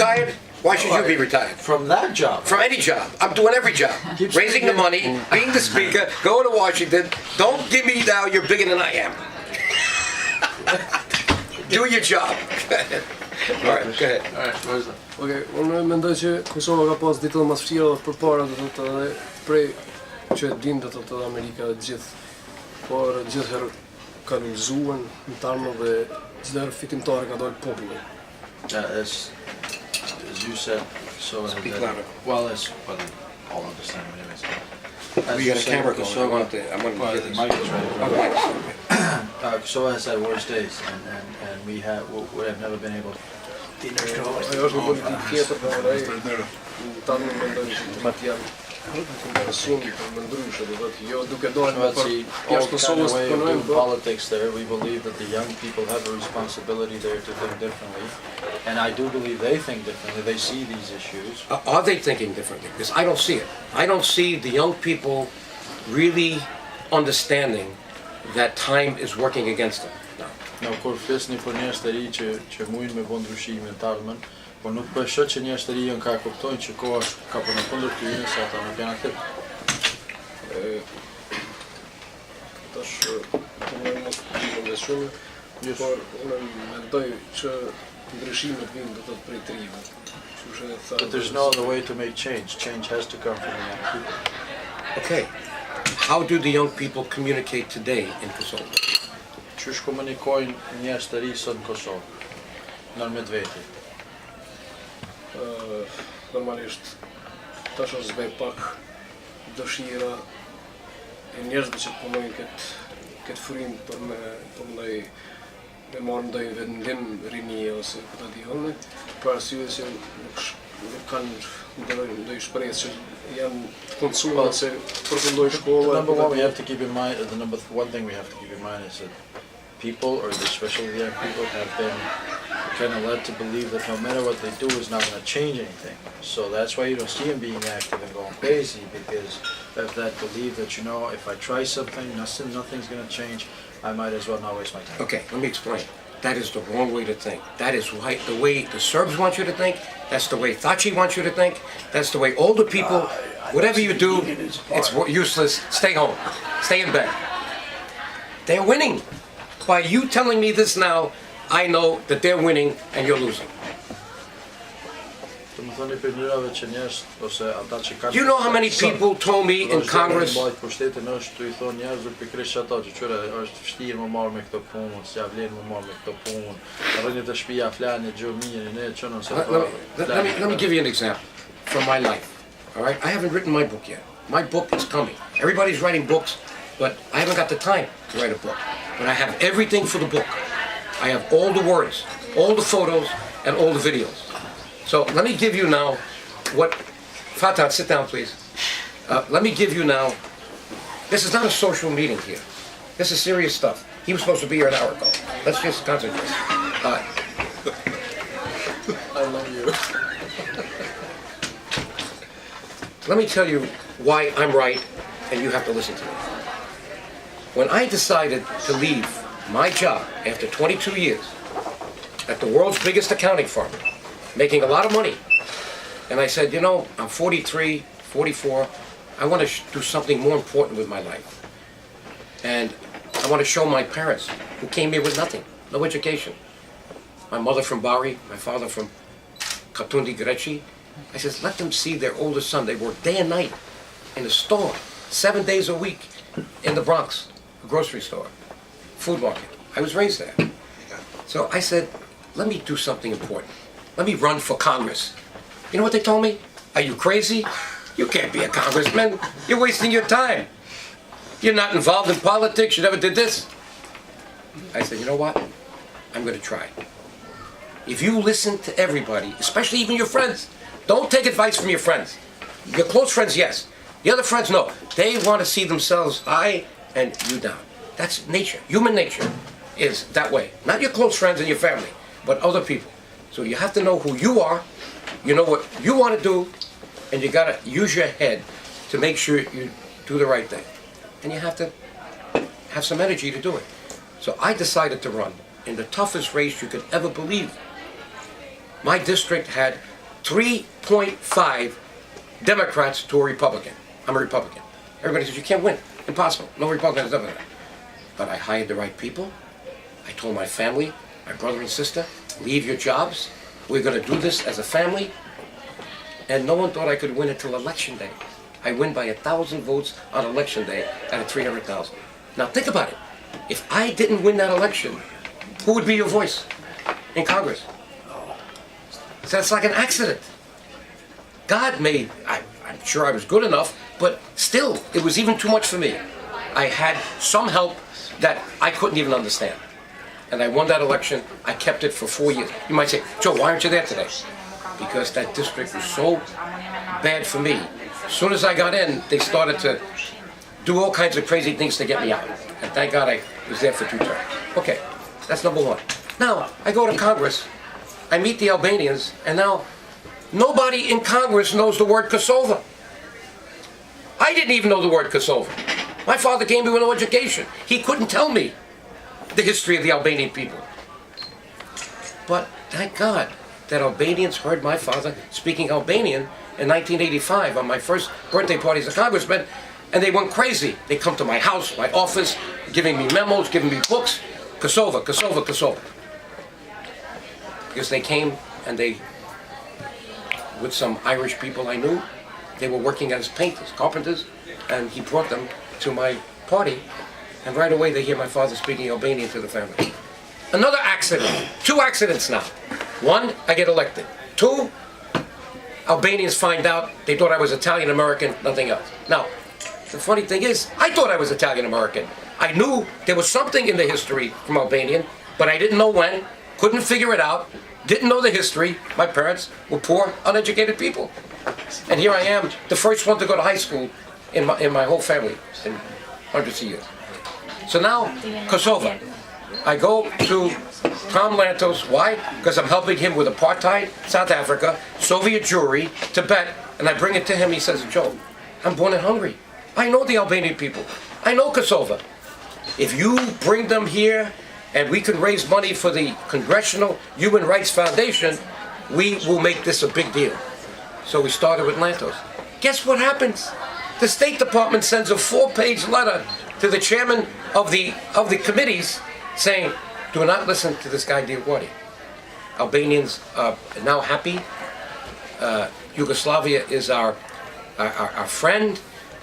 retired? Why should you be retired? From that job? From any job. I'm doing every job. Raising the money, being the speaker, going to Washington. Don't give me now you're bigger than I am. Do your job. All right, go ahead. All right, vazhdo. Okej, unë mendoj që Kosova ka pas ditë më sfida përpara do të thotë edhe prej që din do të thotë Amerika të gjithë. Por gjithherë kanë lëzuar në tarmë dhe çdo herë fitimtare ka dalë populli. As you said, so Speak louder. Well, that's what they all understand anyways. We got a camera going. I want to the get mic this. is ready. Oh, right. Kosovo has had worse days, and we have never been able. Ajo është një politikë tjetër për ai. Tanë mendoj që ma janë shumë më ndryshe, do thotë jo duke dalë për jashtë Kosovës të punojmë politics there. We believe that the young people have a responsibility there to think differently, and I do believe they think differently. They see these issues. Are they thinking differently? Because I don't see it. I don't see the young people really understanding that time is working against them. Në kur flisni për njerëz të ri që mujnë me bën ndryshime të ardhmen, por nuk po e shoh që njerëz të ri janë ka kuptojnë që koha ka për në kundër tyre se ata nuk janë aktiv. Tash unë mos më shumë, por unë mendoj që ndryshimet vinë do të thotë prej trive. But there's no other way to make change. Change has to come from the young people. Okay. How do the young people communicate today in Kosovo? Qysh komunikojnë njerëz të ri sot në Kosovë? Nërmjet veti. Normalisht tash është zbej pak dëshira e njerëzve që punojnë këtë frym për me marrë ndonjë vendim rinie ose këtë dihone, për arsye që nuk kanë ndonjë shpresë që janë të konsuar se përfundojnë shkolla. Number one, we have to keep in mind, one thing we have to keep in mind is that people, or especially the young people, have been kind of led to believe that no matter what they do is not going to change anything. So that's why you don't see them being active and going crazy, because of that belief that, you know, if I try something, nothing's going to change, I might as well not waste my time. Okay, let me explain. That is the wrong way to think. That is the way the Serbs want you to think. That's the way Thaci wants you to think. That's the way older people, whatever you do, it's useless. Stay home. Stay in bed. They're winning. By you telling me this now, I know that they're winning and you're losing. You know how many people told me in Congress, let me give you an example from my life. All right, I haven't written my book yet. My book is coming. Everybody's writing books, but I haven't got the time to write a book. But I have everything for the book. I have all the words, all the photos, and all the videos. So let me give you now what... Faton, sit down, please. Let me give you now... This is not a social meeting here. This is serious stuff. He was supposed to be here an hour ago. Let's just concentrate. I love you. Let me tell you why I'm right, and you have to listen to me. When I decided to leave my job after 22 years at the world's biggest accounting firm, making a lot of money, and I said, you know, I'm 43, 44, I want to do something more important with my life. And I want to show my parents, who came here with nothing, no education. My mother from Bari, my father from Katundi Greci. I said, let them see their oldest son. They work day and night in the store, 7 days a week in the Bronx. A grocery store, food market. I was raised there. So I said, let me do something important. Let me run for Congress. You know what they told me? Are you crazy? You can't be a congressman. You're wasting your time. You're not involved in politics. You never did this. I said, you know what? I'm going to try. If you listen to everybody, especially even your friends, don't take advice from your friends. Your close friends, yes. The other friends, no. They want to see themselves high and you down. That's nature. Human nature is that way. Not your close friends and your family, but other people. So you have to know who you are, you know what you want to do, and you got to use your head to make sure you do the right thing. And you have to have some energy to do it. So I decided to run in the toughest race you could ever believe. My district had 3.5 Democrats to a Republican. I'm a Republican. Everybody says, you can't win. Impossible. No Republican has done that. But I hired the right people. I told my family, my brother and sister, leave your jobs. We're going to do this as a family. And no one thought I could win until election day. I win by 1,000 votes on election day out of 300,000. Now think about it. If I didn't win that election, who would be your voice in Congress? So that's like an accident. God made, I'm sure I was good enough, but still, it was even too much for me. I had some help that I couldn't even understand. And I won that election. I kept it for 4 years. You might say, Joe, why aren't you there today? Because that district was so bad for me. As soon as I got in, they started to do all kinds of crazy things to get me out. And thank God I was there for 2 terms. Okay, that's number one. Now, I go to Congress, I meet the Albanians, and now nobody in Congress knows the word Kosovo. I didn't even know the word Kosovo. My father came here with no education. He couldn't tell me the history of the Albanian people. But thank God that Albanians heard my father speaking Albanian in 1985 on my first birthday party as a congressman, and they went crazy. They come to my house, my office, giving me memos, giving me books. Kosovo, Kosovo, Kosovo. Because they came and they, with some Irish people I knew, they were working as painters, carpenters, and he brought them to my party, and right away they hear my father speaking Albanian to the family. Another accident, 2 accidents now. 1, I get elected. 2, Albanians find out they thought I was Italian-American, nothing else. Now, the funny thing is, I thought I was Italian-American. I knew there was something in the history from Albanian, but I didn't know when, couldn't figure it out, didn't know the history. My parents were poor, uneducated people. And here I am, the first one to go to high school in my whole family in hundreds of years. So now, Kosovo. I go to Tom Lantos. Why? Because I'm helping him with apartheid, South Africa, Soviet Jewry, Tibet, and I bring it to him. He says, Joe, I'm born in Hungary. I know the Albanian people. I know Kosovo. If you bring them here and we can raise money for the Congressional Human Rights Foundation, we will make this a big deal. So we started with Lantos. Guess what happens? The State Department sends a 4-page letter to the chairman of the committees saying, do not listen to this guy DioGuardi. Albanians are now happy. Yugoslavia is our friend.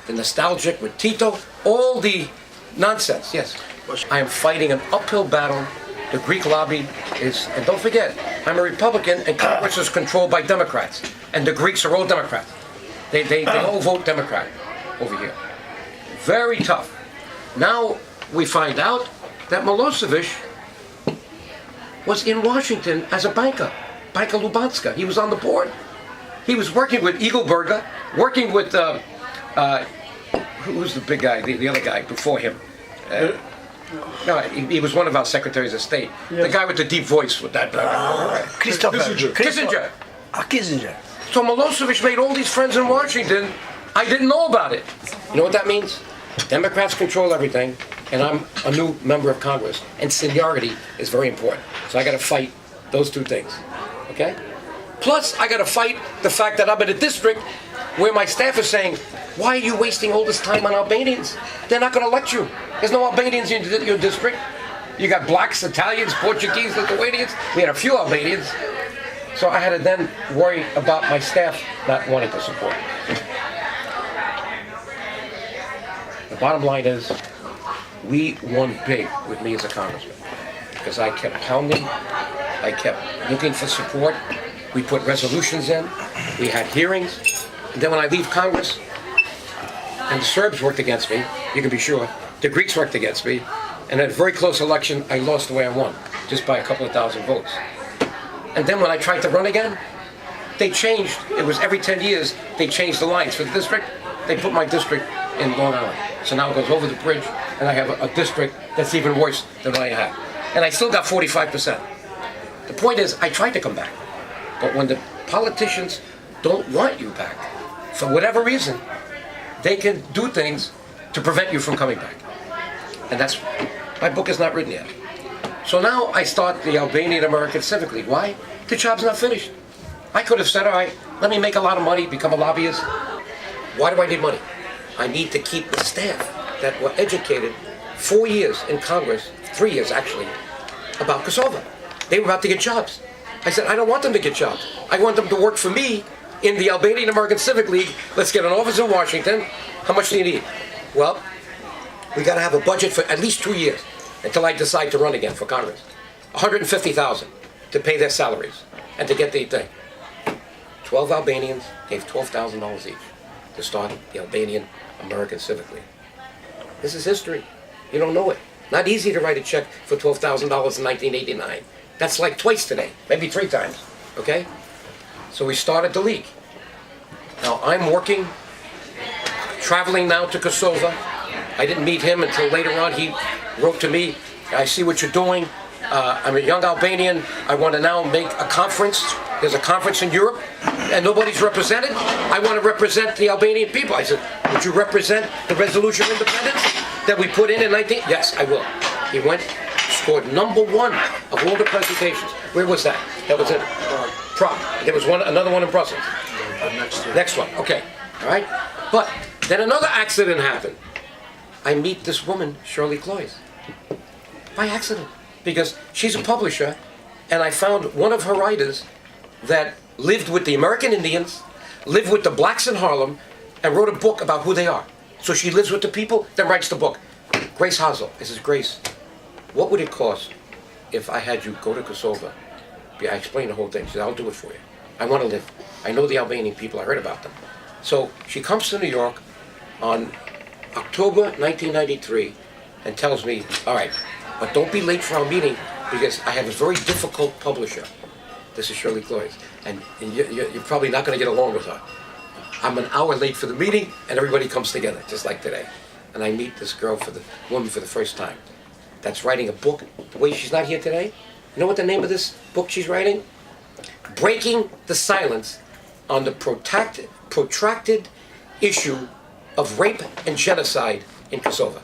The nostalgic with Tito. All the nonsense, yes. I am fighting an uphill battle. The Greek lobby is, and don't forget, I'm a Republican and Congress is controlled by Democrats. And the Greeks are all Democrats. They all vote Democrat over here. Very tough. Now we find out that Milosevic was in Washington as a banker, Banka Lubanska. He was on the board. He was working with Eagleberger, working with, who was the big guy, the other guy before him? No, he was one of our secretaries of state. Yes. The guy with the deep voice with that. Kissinger. Kissinger. So Milosevic made all these friends in Washington. I didn't know about it. You know what that means? Democrats control everything, and I'm a new member of Congress. And seniority is very important. So I got to fight those 2 things. Okay? Plus, I got to fight the fact that I'm in a district where my staff is saying, why are you wasting all this time on Albanians? They're not going to elect you. There's no Albanians in your district. You got blacks, Italians, Portuguese, Lithuanians. We had a few Albanians. So I had to then worry about my staff not wanting to support. The bottom line is, we won big with me as a congressman. Because I kept pounding, I kept looking for support. We put resolutions in, we had hearings. And then when I leave Congress, and the Serbs worked against me, you can be sure, the Greeks worked against me, and at a very close election, I lost the way I won, just by a couple of thousand votes. And then when I tried to run again, they changed, it was every 10 years, they changed the lines for the district. They put my district in Long Island. So now it goes over the bridge, and I have a district that's even worse than what I had. And I still got 45%. The point is, I tried to come back. But when the politicians don't want you back, for whatever reason, they can do things to prevent you from coming back. And that's, my book is not written yet. So now I start the Albanian American Civic League. Why? The job's not finished. I could have said, all right, let me make a lot of money, become a lobbyist. Why do I need money? I need to keep the staff that were educated 4 years in Congress, 3 years actually, about Kosovo. They were about to get jobs. I said, I don't want them to get jobs. I want them to work for me in the Albanian American Civic League. Let's get an office in Washington. How much do you need? Well, we got to have a budget for at least 2 years until I decide to run again for Congress. $150,000 to pay their salaries and to get the thing. 12 Albanians gave $12,000 each to start the Albanian American Civic League. This is history. You don't know it. Not easy to write a check for $12,000 in 1989. That's like twice today, maybe 3 times, okay? So we started the league. Now I'm working, traveling now to Kosovo. I didn't meet him until later on. He wrote to me, I see what you're doing. I'm a young Albanian. I want to now make a conference. There's a conference in Europe, and nobody's represented. I want to represent the Albanian people. I said, would you represent the Resolution of Independence that we put in 19? Yes, I will. He went, scored #1 of all the presentations. Where was that? That was in Prague. There was another one in Brussels. Next one, okay. All right? But then another accident happened. I meet this woman, Shirley Cloyes, by accident, because she's a publisher, and I found one of her writers that lived with the American Indians, lived with the blacks in Harlem, and wrote a book about who they are. So she lives with the people, then writes the book. Grace Hazel. I says, Grace, what would it cost if I had you go to Kosovo? I explained the whole thing. She said, I'll do it for you. I want to live. I know the Albanian people. I heard about them. So she comes to New York on October 1993 and tells me, all right, but don't be late for our meeting because I have a very difficult publisher. This is Shirley Cloyes. And you're probably not going to get along with her. I'm an hour late for the meeting and everybody comes together, just like today. And I meet this woman for the first time that's writing a book. The way she's not here today, you know what the name of this book she's writing? Breaking the Silence on the protracted issue of rape and genocide in Kosovo.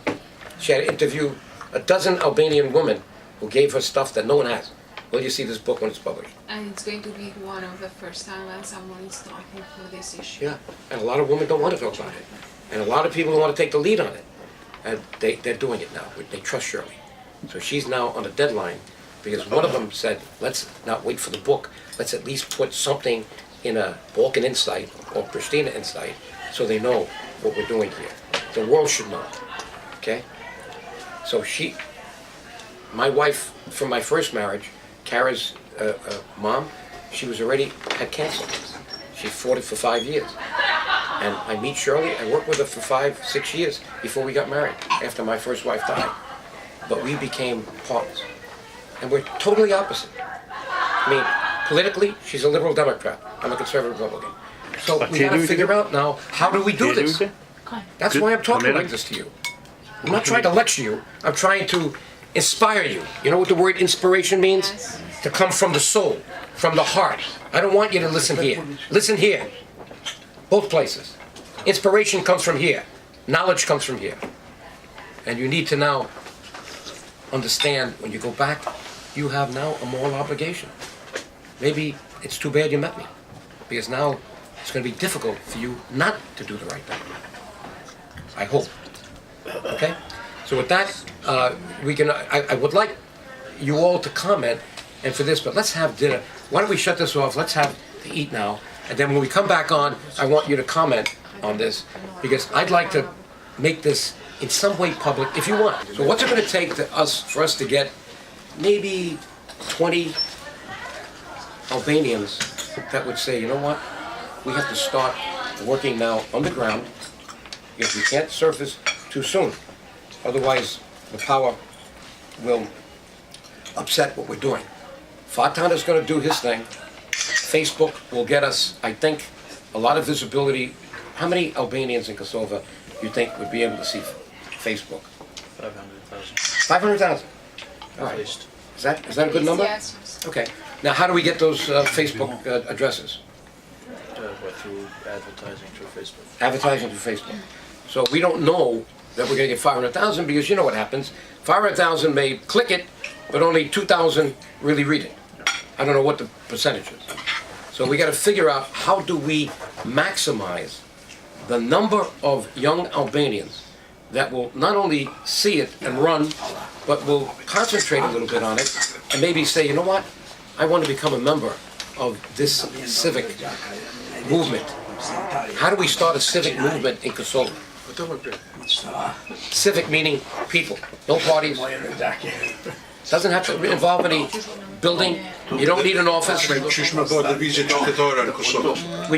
She had to interview a dozen Albanian women who gave her stuff that no one has. Will you see this book when it's published? And it's going to be one of the first time when someone is talking for this issue. Yeah, and a lot of women don't want to talk about it. And a lot of people want to take the lead on it. And they're doing it now. They trust Shirley. So she's now on a deadline because one of them said, let's not wait for the book. Let's at least put something in a Balkan Insight or Pristina Insight so they know what we're doing here. The world should know, okay? So my wife from my first marriage, Kara's mom, she had cancer. She fought it for 5 years. And I meet Shirley, I worked with her for 5-6 years before we got married, after my first wife died. But we became partners. And we're totally opposite. I mean, politically, she's a liberal Democrat. I'm a conservative Republican. So we gotta figure out now, how do we do this? That's why I'm talking like this to you. I'm not trying to lecture you, I'm trying to inspire you. You know what the word inspiration means? Yes. To come from the soul, from the heart. I don't want you to listen here. Listen here. Both places. Inspiration comes from here. Knowledge comes from here. And you need to now understand when you go back, you have now a moral obligation. Maybe it's too bad you met me, because now it's going to be difficult for you not to do the right thing. I hope. Okay? So with that, I would like you all to comment and for this, but let's have dinner. Why don't we shut this off? Let's have to eat now. And then when we come back on, I want you to comment on this, because I'd like to make this in some way public, if you want. So what's it going to take for us to get maybe 20 Albanians that would say, you know what, we have to start working now on the ground, because we can't surface too soon. Otherwise, the power will upset what we're doing. Faton is going to do his thing. Facebook will get us, I think, a lot of visibility. How many Albanians in Kosovo you think would be able to see Facebook? 500,000. 500,000? All right. least. Is that a good number? Yes. Okay. Now, how do we get those Facebook addresses? Through advertising through Facebook. Advertising through Facebook. So we don't know that we're going to get 500,000, because you know what happens. 500,000 may click it, but only 2,000 really read it. I don't know what the percentage is. So we got to figure out how do we maximize the number of young Albanians that will not only see it and run, but will concentrate a little bit on it and maybe say, you know what, I want to become a member of this civic movement. How do we start a civic movement in Kosovo? Civic meaning people, no parties. Doesn't have to involve any building. You don't need an office. We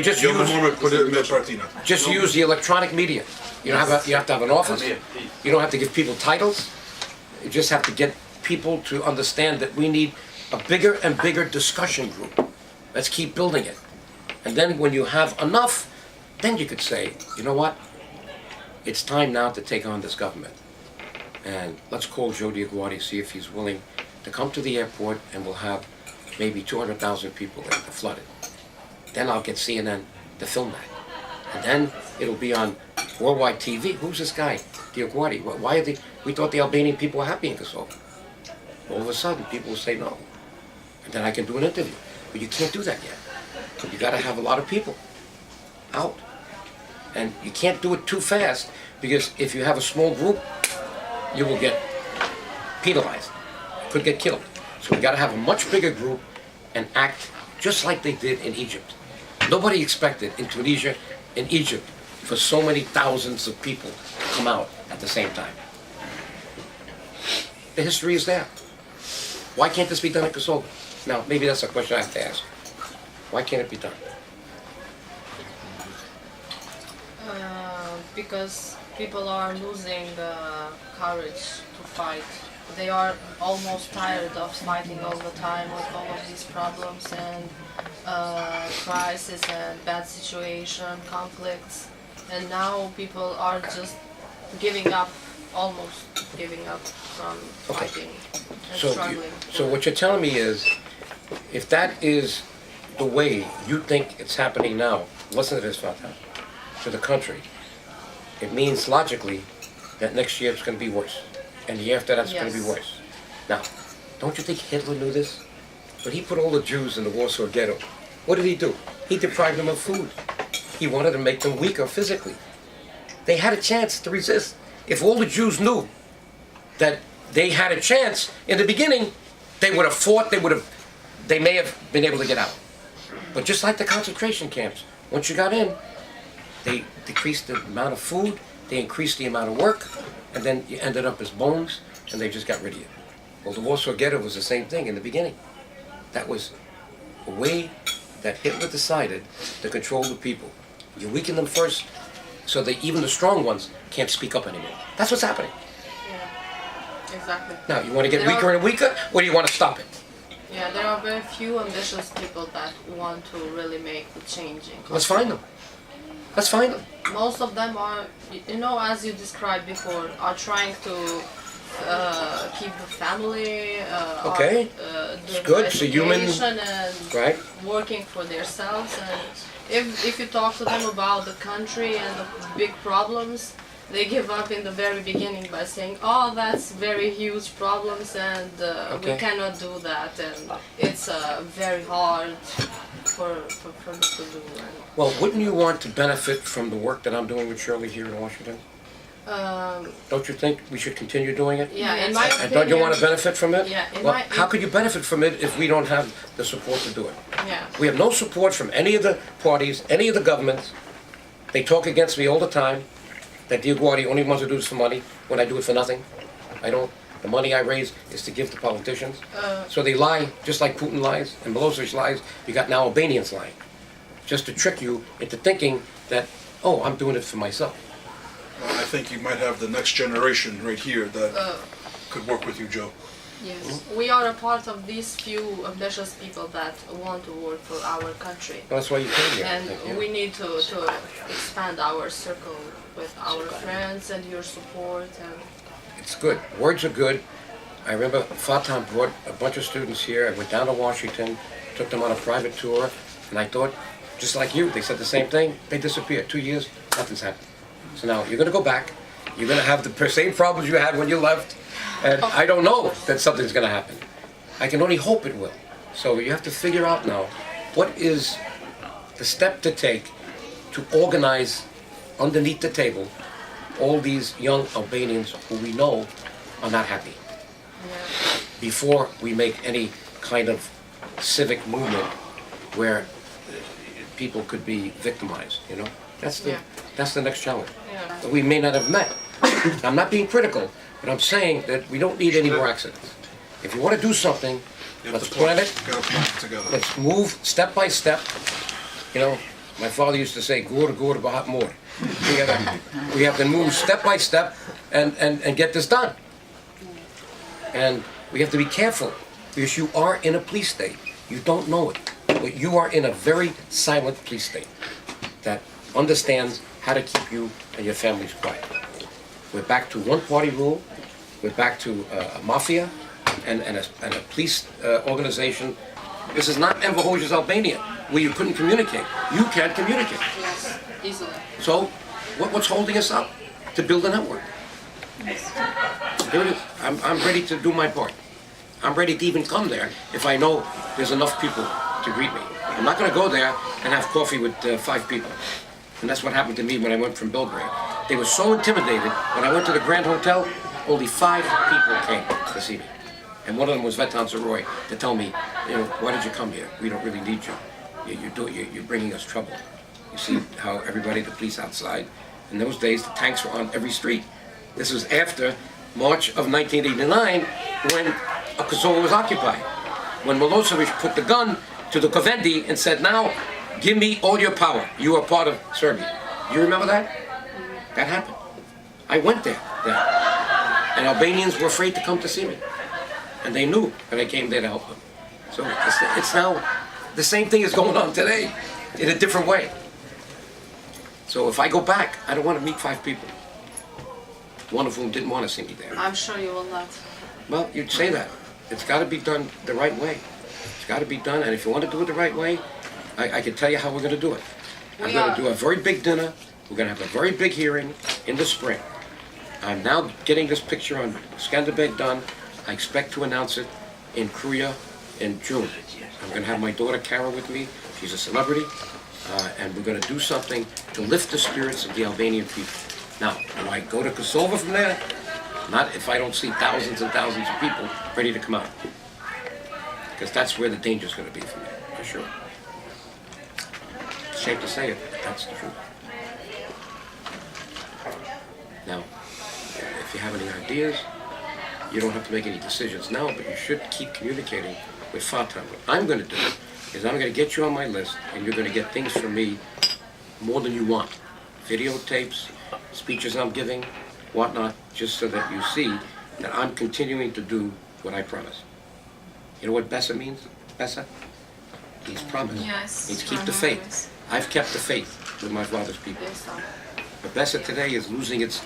just use the electronic media. You have to have an office. You don't have to give people titles. You just have to get people to understand that we need a bigger and bigger discussion group. Let's keep building it. And then when you have enough, then you could say, you know what? It's time now to take on this government. And let's call Joe DioGuardi, see if he's willing to come to the airport, and we'll have maybe 200,000 people there to flood it. Then I'll get CNN to film that. And then it'll be on worldwide TV. Who's this guy, DioGuardi? Why are they? We thought the Albanian people were happy in Kosovo. All of a sudden, people will say no. And then I can do an interview. But you can't do that yet. You got to have a lot of people out. And you can't do it too fast, because if you have a small group, you will get penalized. You could get killed. So we got to have a much bigger group and act just like they did in Egypt. Nobody expected in Tunisia, in Egypt, for so many thousands of people to come out at the same time. The history is there. Why can't this be done in Kosovo? Now, maybe that's a question I have to ask. Why can't it be done? Because people are losing courage to fight. They are almost tired of fighting all the time with all of these problems and crisis and bad situation, conflicts. And now people are just giving up, almost giving up from fighting and struggling. So what you're telling me is, if that is the way you think it's happening now, listen to this, Faton, to the country, it means logically that next year it's going to be worse. And the year after that's going to be worse. Now, don't you think Hitler knew this? When he put all the Jews in the Warsaw Ghetto, what did he do? He deprived them of food. He wanted to make them weaker physically. They had a chance to resist. If all the Jews knew that they had a chance in the beginning, they would have fought, they may have been able to get out. But just like the concentration camps, once you got in, they decreased the amount of food, they increased the amount of work, and then you ended up as bones, and they just got rid of you. Well, the Warsaw Ghetto was the same thing in the beginning. That was a way that Hitler decided to control the people. You weaken them first, so that even the strong ones can't speak up anymore. That's what's happening. Yeah, exactly. Now, you want to get weaker and weaker, or do you want to stop it? Yeah, there are very few ambitious people that want to really make the change. Let's find them. Let's find them. Most of them are, you know, as you described before, are trying to keep the family, Okay. doing Good. It's a human- education and Right? working for themselves. And if you talk to them about the country and the big problems, they give up in the very beginning by saying, "Oh, that's very huge problems, and we Okay. cannot do that, and it's very hard for me to do." Well, wouldn't you want to benefit from the work that I'm doing with Shirley here in Washington? Don't you think we should continue doing it? Yeah, in my And opinion. don't you want to benefit from it? Yeah, in Well, my- how could you benefit from it if we don't have the support to do it? Yeah. We have no support from any of the parties, any of the governments. They talk against me all the time, that DioGuardi only wants to do this for money, when I do it for nothing. I don't. The money I raise is to give to politicians. So they lie, just like Putin lies, and Milosevic lies. You got now Albanians lying, just to trick you into thinking that, oh, I'm doing it for myself. I think you might have the next generation right here that could work with you, Joe. Yes, we are a part of these few ambitious people that want to work for our country. That's why you came here. And Thank you. we need to expand our circle with our friends and your support. And It's good. Words are good. I remember Faton brought a bunch of students here. I went down to Washington, took them on a private tour, and I thought, just like you, they said the same thing. They disappeared. 2 years, nothing's happened. So now you're going to go back. You're going to have the same problems you had when you left. And I don't know that something's going to happen. I can only hope it will. So you have to figure out now, what is the step to take to organize underneath the table all these young Albanians who we know are not happy before we make any kind of civic movement where people could be victimized, you know? That's the next challenge. Yeah. We may not have met. I'm not being critical, but I'm saying that we don't need any more accidents. If you want to do something, You have let's to plan it. Gotta plan it together. Let's move step by step. You know, my father used to say, "Gur, gur, bahat more." We have to move step by step and get this done. And we have to be careful because you are in a police state. You don't know it, but you are in a very silent police state that understands how to keep you and your families quiet. We're back to one-party rule. We're back to a mafia and a police organization. This is not Enver Hoxha's Albania, where you couldn't communicate. You can't communicate. Yes, easily. So, what's holding us up to build a network? Here it is. I'm ready to do my part. I'm ready to even come there if I know there's enough people to greet me. I'm not going to go there and have coffee with 5 people. And that's what happened to me when I went from Belgrade. They were so intimidated. When I went to the Grand Hotel, only 5 people came to see me. And one of them was Faton to tell me, you know, why did you come here? We don't really need you. You're bringing us trouble. You see how everybody, the police outside. In those days, the tanks were on every street. This was after March of 1989, when Kosovo was occupied. When Milosevic put the gun to the Kovendi and said, now, give me all your power. You are part of Serbia. You remember that? That happened. I went there. And Albanians were afraid to come to see me. And they knew that I came there to help them. So it's now, the same thing is going on today, in a different way. So if I go back, I don't want to meet 5 people. One of whom didn't want to see me there. I'm sure you will not. Well, you'd say that. It's got to be done the right way. It's got to be done, and if you want to do it the right way, I can tell you how we're going to do it. I'm going to do a very big dinner. We're going to have a very big hearing in the spring. I'm now getting this picture on Skanderbeg done. I expect to announce it in Kruja in June. I'm going to have my daughter Kara with me. She's a celebrity. And we're going to do something to lift the spirits of the Albanian people. Now, do I go to Kosovo from there? Not if I don't see thousands and thousands of people ready to come out. Because that's where the danger's going to be for me, for sure. It's a shame to say it, but that's the truth. Now, if you have any ideas, you don't have to make any decisions now, but you should keep communicating with Faton. What I'm going to do is I'm going to get you on my list, and you're going to get things from me more than you want. Videotapes, speeches I'm giving, whatnot, just so that you see that I'm continuing to do what I promise. You know what Bessa means? Bessa? He's promised. Yes. He's keep the faith. I've kept the faith with my father's people. Yes, sir. But Bessa today is losing its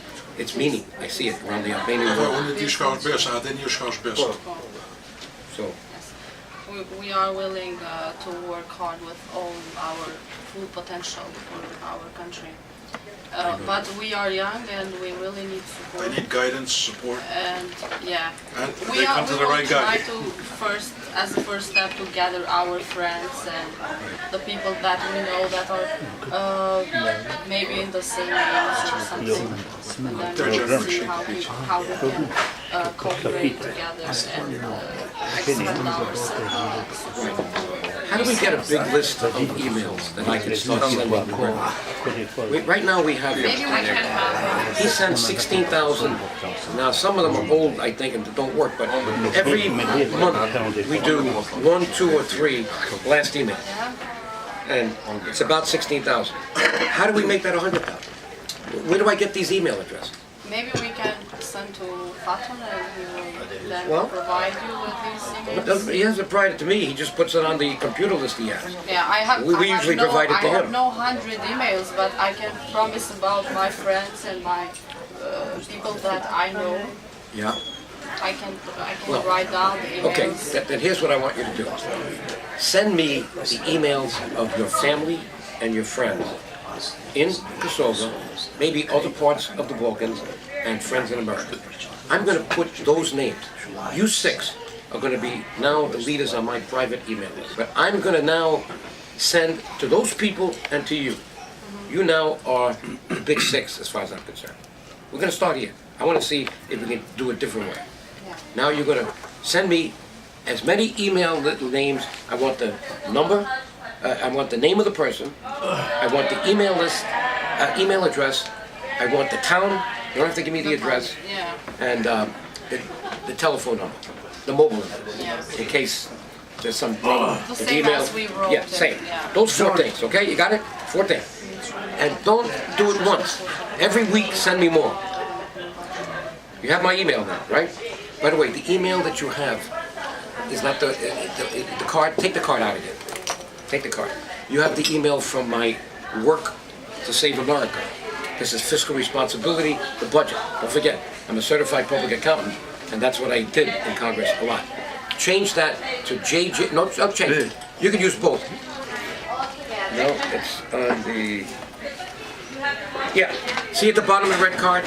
meaning. I see it around the Albanian world. Unë ti shka është besa, atë një shka është besa. So, We are willing to work hard with all our full potential for our country. But we are young and we really need support. They need guidance, support. And yeah, And we they come to the will right try guy. to as a first step, to gather our friends and the people that we know that are maybe in the same age or something, and then we'll see how we can cooperate together and expand ourselves. how do we get a big list of emails that I can start sending to her? Right now we have, Maybe we can have he sends 16,000. Now some of them are old, I think, and don't work, but every month we do 1, 2, or 3 blast emails. And it's about 16,000. How do we make that 100,000? Where do I get these email addresses? maybe we can send to Faton and he will then Well, provide you with these emails. He hasn't provided it to me, he just puts it on the computer list he has. Yeah, I have. We I have usually no, provide it to I have him. no 100 emails, but I can promise about my friends and my people that I know. Yeah? I can Well, write down the emails. Okay, then here's what I want you to do. Send me the emails of your family and your friends in Kosovo, maybe other parts of the Balkans, and friends in America. I'm going to put those names. You 6 are going to be now the leaders on my private email list. But I'm going to now send to those people and to you. You now are the big six as far as I'm concerned. We're gonna start here. I wanna see if we can do it a different way. Yeah. Now you're gonna send me as many email little names. I want the number, I want the name of the person, I want the email list, email address, I want the town, you don't have to give me the address, Yeah. and the telephone number, the mobile number, Yes. in case there's some problem The with same email. as we wrote Yeah, it, same. yeah. Those 4 things, okay? You got it? 4 things. And don't do it once. Every week, send me more. You have my email now, right? By the way, the email that you have is not the card. Take the card out again. Take the card. You have the email from my work to save America. This is fiscal responsibility, the budget. Don't forget, I'm a certified public accountant, and that's what I did in Congress a lot. Change that to JJ. No, don't change it. You can use both. No, it's on the. Yeah. See at the bottom of the red card,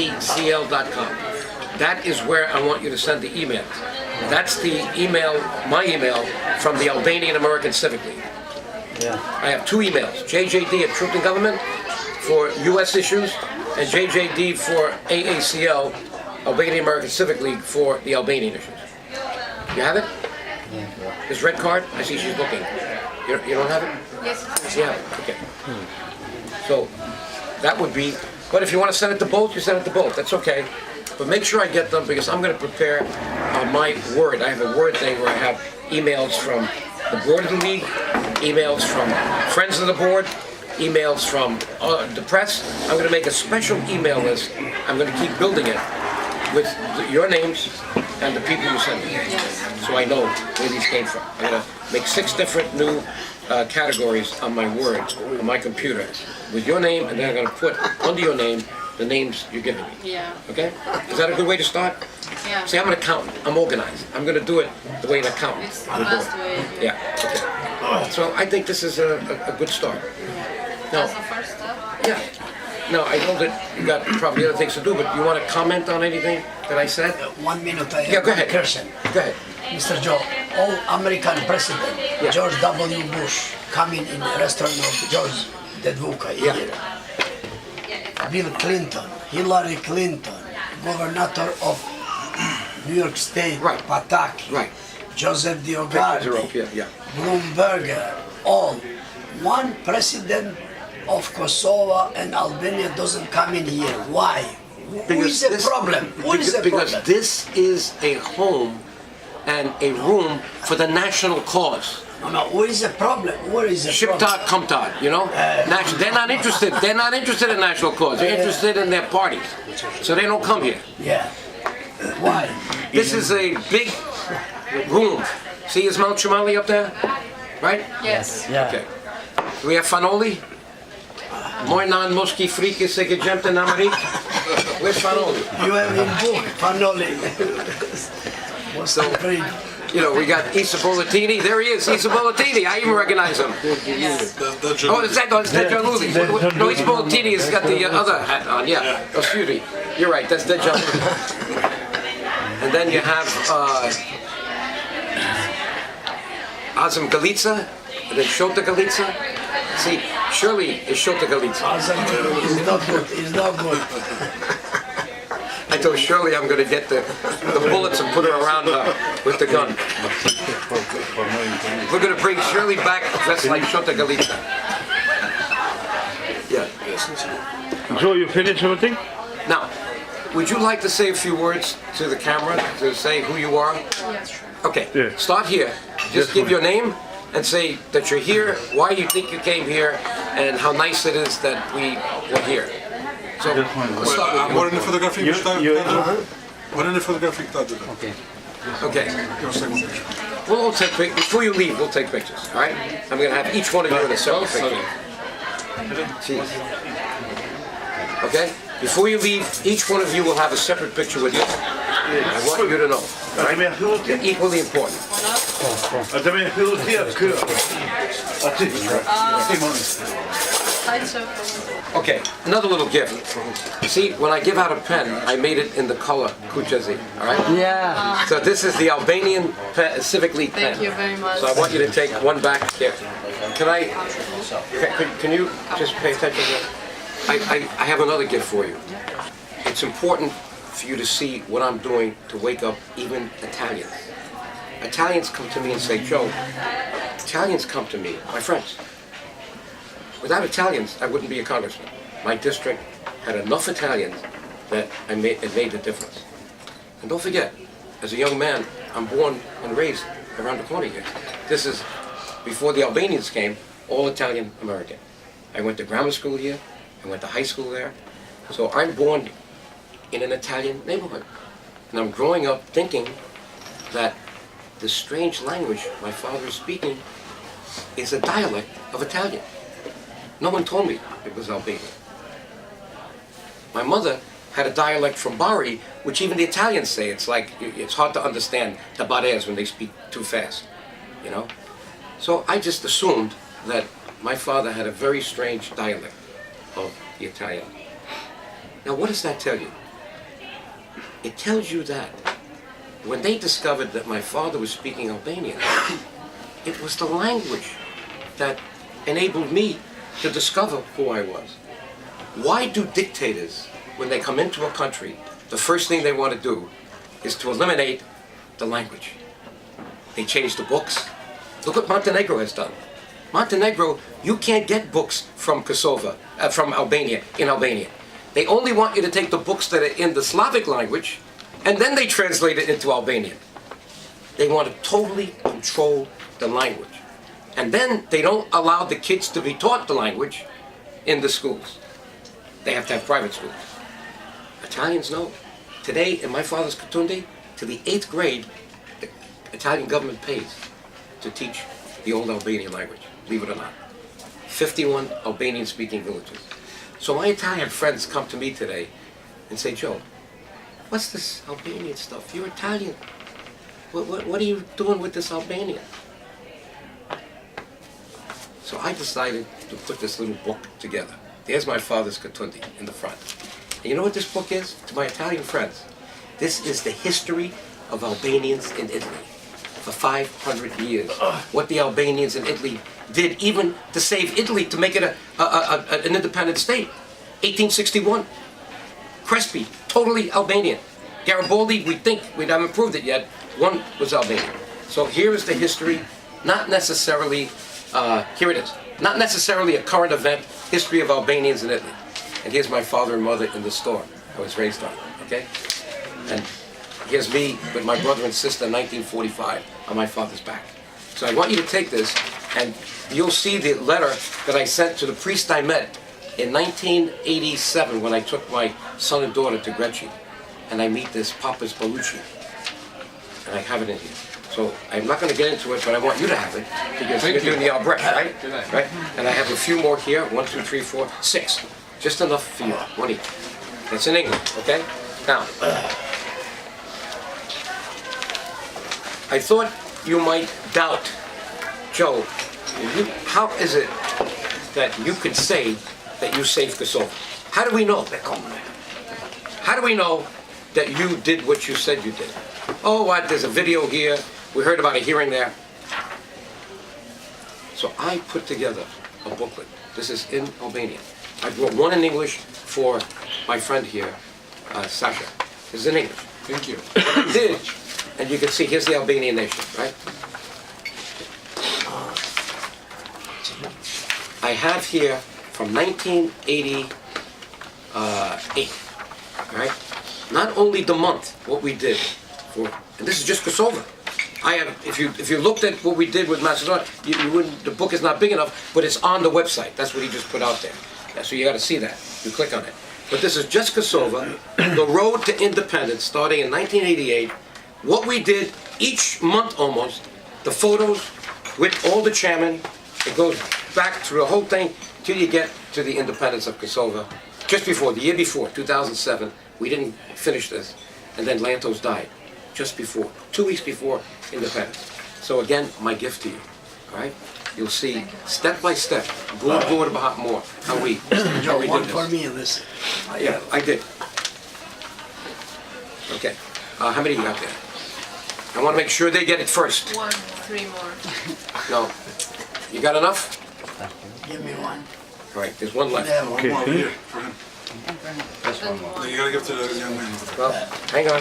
jjd@aacl.com. That is where I want you to send the emails. That's the email, my email, from the Albanian American Civic League. Yeah. I have 2 emails, JJD at Truth and Government for U.S. issues, and JJD for AACL, Albanian American Civic League, for the Albanian issues. You have it? This red card? I see she's looking. You don't have it? Yes. Yeah, okay. So, that would be, but if you want to send it to both, you send it to both, that's okay. But make sure I get them, because I'm going to prepare my Word. I have a Word thing where I have emails from the board of the league, emails from friends of the board, emails from the press. I'm going to make a special email list. I'm going to keep building it with your names and the people you send me. So I know where these came from. I'm going to make 6 different new categories on my Word, on my computer, with your name, and then I'm going to put under your name the names you're giving me. Yeah. Okay? Is that a good way to start? Yeah. See, I'm an accountant. I'm organized. I'm going to do it the way an accountant It's the would do best it. way. Yeah, okay. So I think this is a good start. Now, That's the first step. yeah. Now, I know that you got probably other things to do, but you want to comment on anything that I said? 1 minute, I have Yeah, go ahead. one question. Go ahead. Mr. Joe, all American president, Yeah. George W. Bush, coming in the restaurant of George Dedvuka Yeah. here. Bill Clinton, Hillary Clinton, governor of New York State, Right. Pataki, Right. Joseph Pictures are DioGuardi, up, yeah. Bloomberg, all. One president of Kosovo and Albania doesn't come in here. Why? Who is the problem? Who is the Because problem? this is a home and a room for the national cause. No, who is the problem? Where is the problem? Shiptad, Kumtad, you know? They're not interested. They're not interested in national cause. They're interested in their parties. So they don't come here. Yeah. Why? This is a big room. See, is Mount Chamali up there? Right? Yes. Yeah. Okay. Do we have Fanoli? Moinan Moski Friki Segejemte Namarik? Where's Fanoli? You have in book, Panoli. What's So- the breed? You know, we got Issa Bolletini. There he is, Issa Bolletini. I even recognize him. Yes. Oh, it's that Dejanudi. No, Issa Bolletini has got the other hat on, yeah. Oh, Fury. You're right, that's Dejanudi. And then you have Azam Galitsa, and then Shota Galitsa. See, Shirley is Shota Galitsa. Azam, it's not good, it's not good. I told Shirley I'm going to get the bullets and put her around her with the gun. We're going to bring Shirley back dressed like Shota Galitsa. Yeah. Joe, you finished everything? Now, would you like to say a few words to the camera to say who you are? Yes, sure. Okay, Yeah. start here. Just give your name and say that you're here, why you think you came here, and how nice it is that we were here. So, let's start with you. Moram në fotografi You- më shtaj? you- Moram në fotografi këta dy. Okay. Jo, sekundë. We'll all take pictures. Before you leave, we'll take pictures, all right? I'm going to have each one of you in a separate picture. Jeez. Okay? Before you leave, each one of you will have a separate picture with you. I want you to know, all right? They're equally important. A da me fillu tjerë, kjo. Ati. Okay, another little gift. See, when I give out a pen, I made it in the color Kuchazi, all right? Yeah. So this is the Albanian Civic League pen. Thank you very much. So I want you to take one back here. Can I, can you just pay attention to I have another gift for you. It's important for you to see what I'm doing to wake up even Italians. Italians come to me and say, Joe, Italians come to me, my friends. Without Italians, I wouldn't be a congressman. My district had enough Italians that it made a difference. And don't forget, as a young man, I'm born and raised around the corner here. This is, before the Albanians came, all Italian American. I went to grammar school here, I went to high school there. So I'm born in an Italian neighborhood. And I'm growing up thinking that the strange language my father is speaking is a dialect of Italian. No one told me it was Albanian. My mother had a dialect from Bari, which even the Italians say. It's like, it's hard to understand the Barres when they speak too fast, you know? So I just assumed that my father had a very strange dialect of the Italian. Now what does that tell you? It tells you that when they discovered that my father was speaking Albanian, it was the language that enabled me to discover who I was. Why do dictators, when they come into a country, the first thing they want to do is to eliminate the language? They change the books. Look what Montenegro has done. Montenegro, you can't get books from Kosovo, from Albania, in Albania. They only want you to take the books that are in the Slavic language, and then they translate it into Albanian. They want to totally control the language. And then they don't allow the kids to be taught the language in the schools. They have to have private schools. Italians know. Today, in my father's Katundi, to the 8th grade, the Italian government pays to teach the old Albanian language, believe it or not. 51 Albanian-speaking villages. So my Italian friends come to me today and say, Joe, what's this Albanian stuff? You're Italian. What are you doing with this Albanian? So I decided to put this little book together. There's my father's Katundi in the front. And you know what this book is? To my Italian friends, this is the history of Albanians in Italy for 500 years. What the Albanians in Italy did even to save Italy, to make it an independent state. 1861. Crespi, totally Albanian. Garibaldi, we think, we haven't proved it yet, one was Albanian. So here is the history, not necessarily, here it is, not necessarily a current event, history of Albanians in Italy. And here's my father and mother in the store I was raised on, okay? And here's me with my brother and sister in 1945 on my father's back. So I want you to take this, and you'll see the letter that I sent to the priest I met in 1987 when I took my son and daughter to Greci. And I meet this Papas Balucci. And I have it in here. So I'm not going to get into it, but I want you to have it, because you're doing the Albrecht, right? Right? And I have a few more here, 1, 2, 3, 4, 6. Just enough for you, one each. That's in English, okay? Now, I thought you might doubt, Joe, how is it that you could say that you saved Kosovo? How do we know? How do we know that you did what you said you did? Oh, what, there's a video here, we heard about a hearing there. So I put together a booklet. This is in Albanian. I brought one in English for my friend here, Sasha. This is in English. Thank you. What I did, and you can see, here's the Albanian nation, right? I have here from 1988, right? Not only the month, what we did, and this is just Kosovo. I have, if you looked at what we did with Macedonia, you wouldn't. The book is not big enough, but it's on the website. That's what he just put out there. Yeah, so you got to see that. You click on it. But this is just Kosovo, the road to independence, starting in 1988. What we did each month almost, the photos with all the chairmen. It goes back through the whole thing till you get to the independence of Kosovo. Just before, the year before, 2007, we didn't finish this, and then Lantos died. Just before, 2 weeks before independence. So again, my gift to you, all right? you'll see step by step, more how we One did for this. me, listen. Yeah, I did. Okay, how many you got there? I want to make sure they get it first. 1, 3 more. No, you got enough? Give me one. All right, there's one left. Yeah, one Okay, more. finish. Here, for him. Then one. You gotta give to the young man. Well, hang on.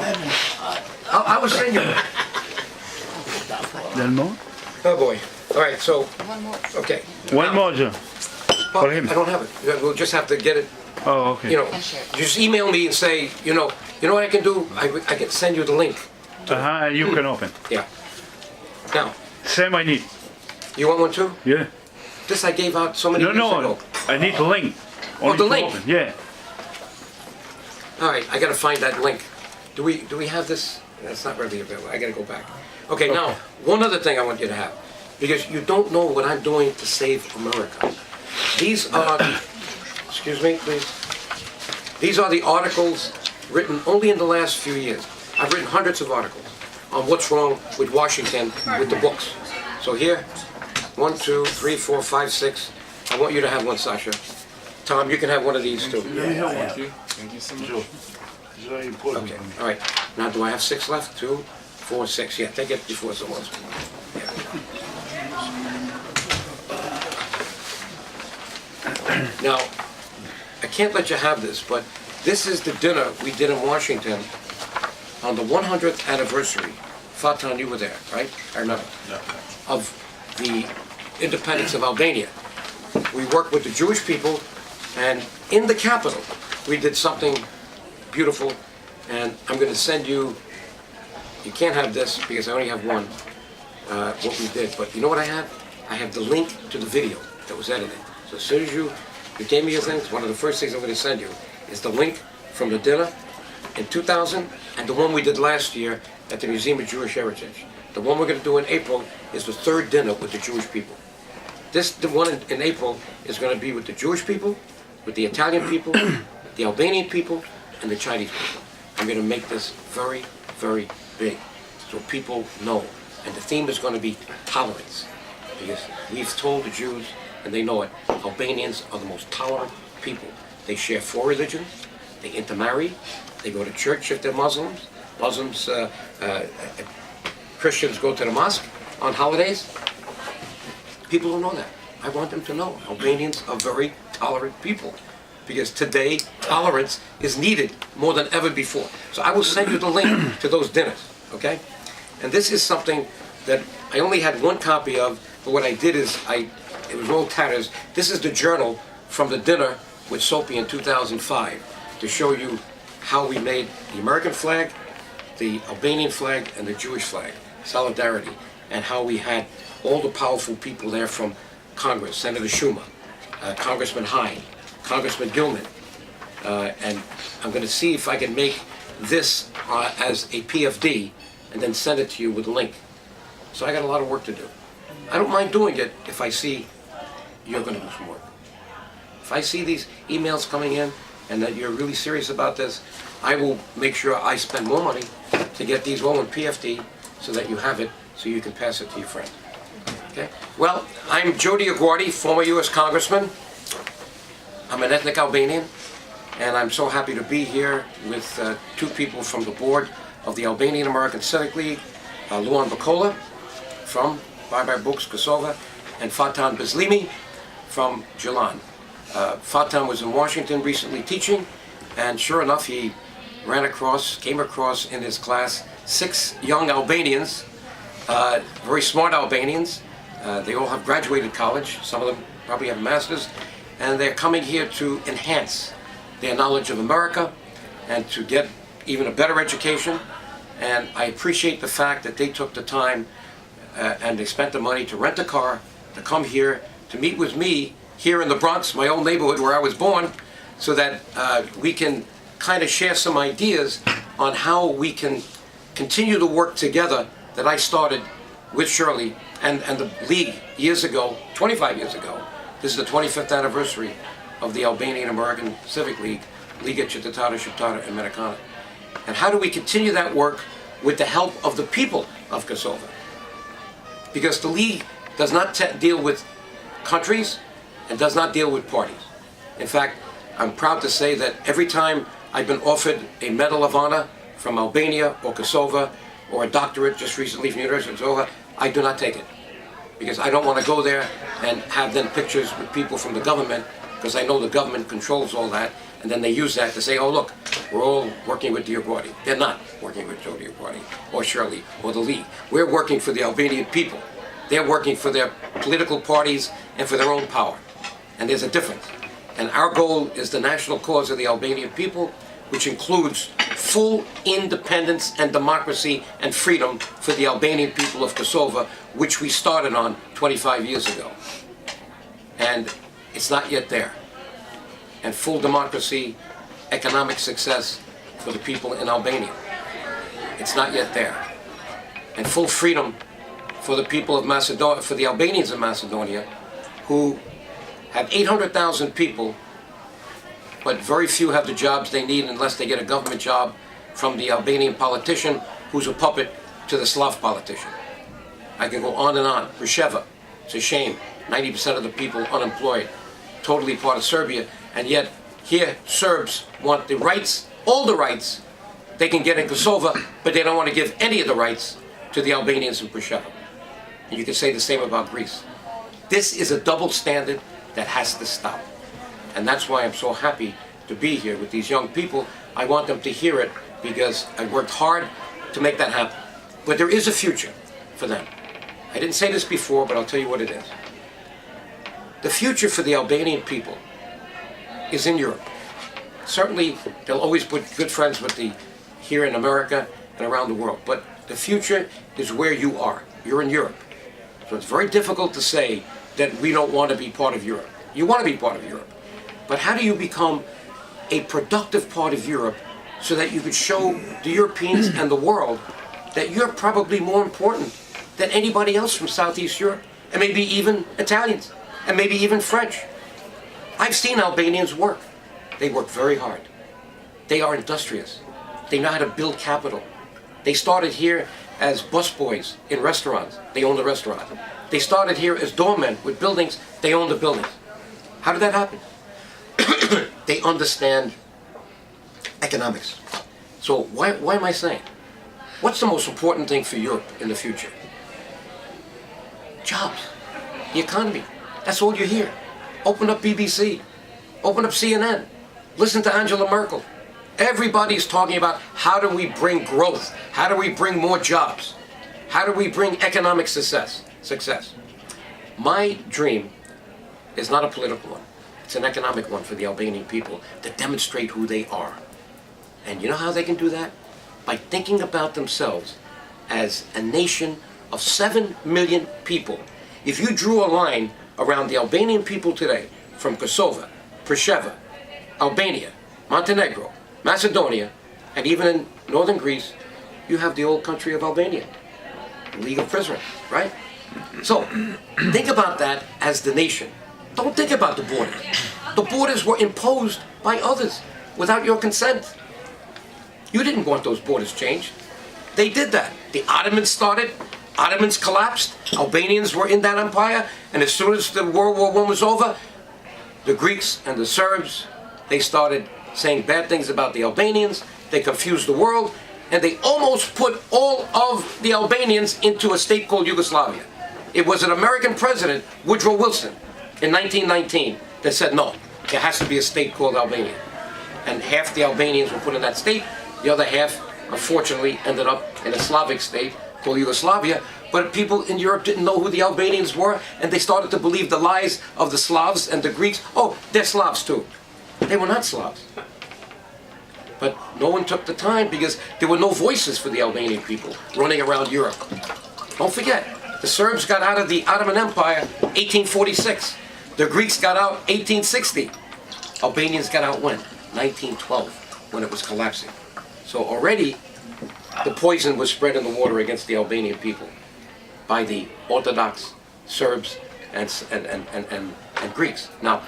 I was saying you. Then more? Oh boy. All right, so, okay. One more, John. Well, For him. I don't have it. We'll just have to get it, Oh, okay. you know. Just email me and say, you know what I can do? I can send you the link. And you can open. Yeah. Now, Same I need. you want one too? Yeah. This I gave out so many No, years no, ago. I need the link. Oh, Only the to link? open. Yeah. All right, I gotta find that link. Do we have this? That's not really available. I gotta go back. Okay, now, one other thing I want you to have, because you don't know what I'm doing to save America. These are, excuse me, please. These are the articles written only in the last few years. I've written hundreds of articles on what's wrong with Washington with the books. So here, 1, 2, 3, 4, 5, 6. I want you to have one, Sasha. Tom, you can have one of these too. Okay, all right. Now, do I have 6 left? 2, 4, 6. Yeah, take it before someone else. Yeah. Now, I can't let you have this, but this is the dinner we did in Washington on the 100th anniversary. Faton, you were there, right? I remember. Of the independence of Albania. We worked with the Jewish people, and in the capital, we did something beautiful, and I'm going to send you, you can't have this because I only have one, what we did, but you know what I have? I have the link to the video that was edited. So as soon as you gave me your things, one of the first things I'm going to send you is the link from the dinner in 2000 and the one we did last year at the Museum of Jewish Heritage. The one we're going to do in April is the 3rd dinner with the Jewish people. The one in April is going to be with the Jewish people, with the Italian people, the Albanian people, and the Chinese people. I'm going to make this very, very big so people know. And the theme is going to be tolerance. Because we've told the Jews, and they know it, Albanians are the most tolerant people. They share 4 religions, they intermarry, they go to church if they're Muslims. Christians go to the mosque on holidays. People don't know that. I want them to know Albanians are very tolerant people. Because today, tolerance is needed more than ever before. So I will send you the link to those dinners, okay? And this is something that I only had one copy of, but what I did is, it was all tatters. This is the journal from the dinner with Sophie in 2005 to show you how we made the American flag, the Albanian flag, and the Jewish flag, solidarity, and how we had all the powerful people there from Congress, Senator Schumer, Congressman Hine, Congressman Gilman, and I'm going to see if I can make this as a PFD and then send it to you with a link. So I got a lot of work to do. I don't mind doing it if I see you're going to do some work. If I see these emails coming in and that you're really serious about this, I will make sure I spend more money to get these all in PFD so that you have it so you can pass it to your friends. Okay? Well, I'm Joe DioGuardi, former U.S. Congressman. I'm an ethnic Albanian, and I'm so happy to be here with 2 people from the board of the Albanian American Civic League, Luan Bakola from Bye Books, Kosovo, and Faton Bislimi from Gjilan. Faton was in Washington recently teaching, and sure enough, he came across in his class 6 young Albanians, very smart Albanians. They all have graduated college. Some of them probably have a master's. And they're coming here to enhance their knowledge of America and to get even a better education. And I appreciate the fact that they took the time and they spent the money to rent a car, to come here, to meet with me here in the Bronx, my old neighborhood where I was born, so that we can kind of share some ideas on how we can continue to work together that I started with Shirley and the League years ago, 25 years ago. This is the 25th anniversary of the Albanian American Civic League, Liga Qytetare Shqiptare and Americana. And how do we continue that work with the help of the people of Kosovo? Because the League does not deal with countries and does not deal with parties. In fact, I'm proud to say that every time I've been offered a Medal of Honor from Albania or Kosovo, or a doctorate just recently from the University of Kosovo, I do not take it. Because I don't want to go there and have then pictures with people from the government, because I know the government controls all that, and then they use that to say, oh look, we're all working with DioGuardi. They're not working with Joe DioGuardi, or Shirley, or the League. We're working for the Albanian people. They're working for their political parties and for their own power. And there's a difference. And our goal is the national cause of the Albanian people, which includes full independence and democracy and freedom for the Albanian people of Kosovo, which we started on 25 years ago. And it's not yet there. And full democracy, economic success for the people in Albania. It's not yet there. And full freedom for the people of Macedonia, for the Albanians of Macedonia, who have 800,000 people, but very few have the jobs they need unless they get a government job from the Albanian politician who's a puppet to the Slav politician. I can go on and on. Preševa, it's a shame. 90% of the people unemployed, totally part of Serbia, and yet here Serbs want the rights, all the rights they can get in Kosovo, but they don't want to give any of the rights to the Albanians in Preševa. And you can say the same about Greece. This is a double standard that has to stop. And that's why I'm so happy to be here with these young people. I want them to hear it because I worked hard to make that happen. But there is a future for them. I didn't say this before, but I'll tell you what it is. The future for the Albanian people is in Europe. Certainly, they'll always put good friends with here in America and around the world. But the future is where you are. You're in Europe. So it's very difficult to say that we don't want to be part of Europe. You want to be part of Europe. But how do you become a productive part of Europe so that you could show the Europeans and the world that you're probably more important than anybody else from Southeast Europe, and maybe even Italians, and maybe even French? I've seen Albanians work. They work very hard. They are industrious. They know how to build capital. They started here as busboys in restaurants. They own the restaurant. They started here as doormen with buildings. They own the buildings. How did that happen? They understand economics. So why am I saying? What's the most important thing for Europe in the future? Jobs. The economy. That's all you hear. Open up BBC. Open up CNN. Listen to Angela Merkel. Everybody's talking about how do we bring growth? How do we bring more jobs? How do we bring economic success? My dream is not a political one. It's an economic one for the Albanian people to demonstrate who they are. And you know how they can do that? By thinking about themselves as a nation of 7 million people. If you drew a line around the Albanian people today, from Kosovo, Preševa, Albania, Montenegro, Macedonia, and even in northern Greece, you have the old country of Albania, the League of Prisoners, right? So, think about that as the nation. Don't think about the borders. The borders were imposed by others without your consent. You didn't want those borders changed. They did that. The Ottomans started. Ottomans collapsed. Albanians were in that empire. And as soon as the World War I was over, the Greeks and the Serbs, they started saying bad things about the Albanians. They confused the world. And they almost put all of the Albanians into a state called Yugoslavia. It was an American president, Woodrow Wilson, in 1919, that said, no, there has to be a state called Albania. And half the Albanians were put in that state. The other half, unfortunately, ended up in a Slavic state called Yugoslavia. But people in Europe didn't know who the Albanians were, and they started to believe the lies of the Slavs and the Greeks. Oh, they're Slavs too. They were not Slavs. But no one took the time because there were no voices for the Albanian people running around Europe. Don't forget, the Serbs got out of the Ottoman Empire 1846. The Greeks got out 1860. Albanians got out when? 1912, when it was collapsing. So already the poison was spread in the water against the Albanian people by the Orthodox Serbs and Greeks. Now,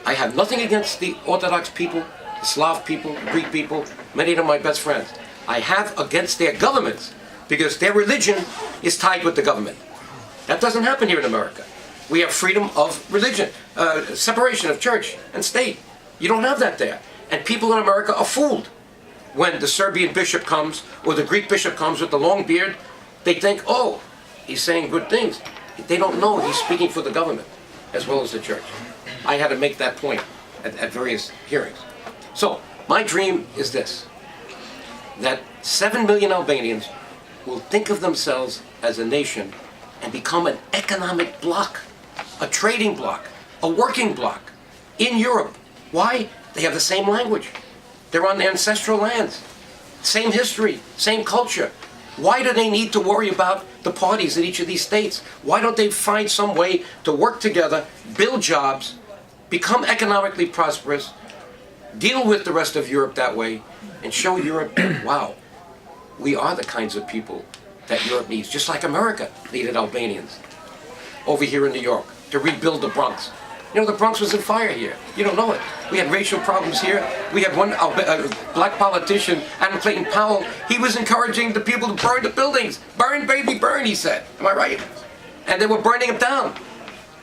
I have nothing against the Orthodox people, the Slav people, the Greek people. Many of them are my best friends. I have against their governments because their religion is tied with the government. That doesn't happen here in America. We have freedom of religion, separation of church and state. You don't have that there. And people in America are fooled. When the Serbian bishop comes, or the Greek bishop comes with the long beard, they think, oh, he's saying good things. They don't know he's speaking for the government, as well as the church. I had to make that point at various hearings. So, my dream is this, that 7 million Albanians will think of themselves as a nation and become an economic bloc, a trading bloc, a working bloc in Europe. Why? They have the same language. They're on their ancestral lands. Same history, same culture. Why do they need to worry about the parties in each of these states? Why don't they find some way to work together, build jobs, become economically prosperous, deal with the rest of Europe that way, and show Europe that, wow, we are the kinds of people that Europe needs, just like America needed Albanians over here in New York to rebuild the Bronx. You know, the Bronx was in fire here. You don't know it. We had racial problems here. We had one black politician, Adam Clayton Powell. He was encouraging the people to burn the buildings. Burn, baby, burn, he said. Am I right? And they were burning them down.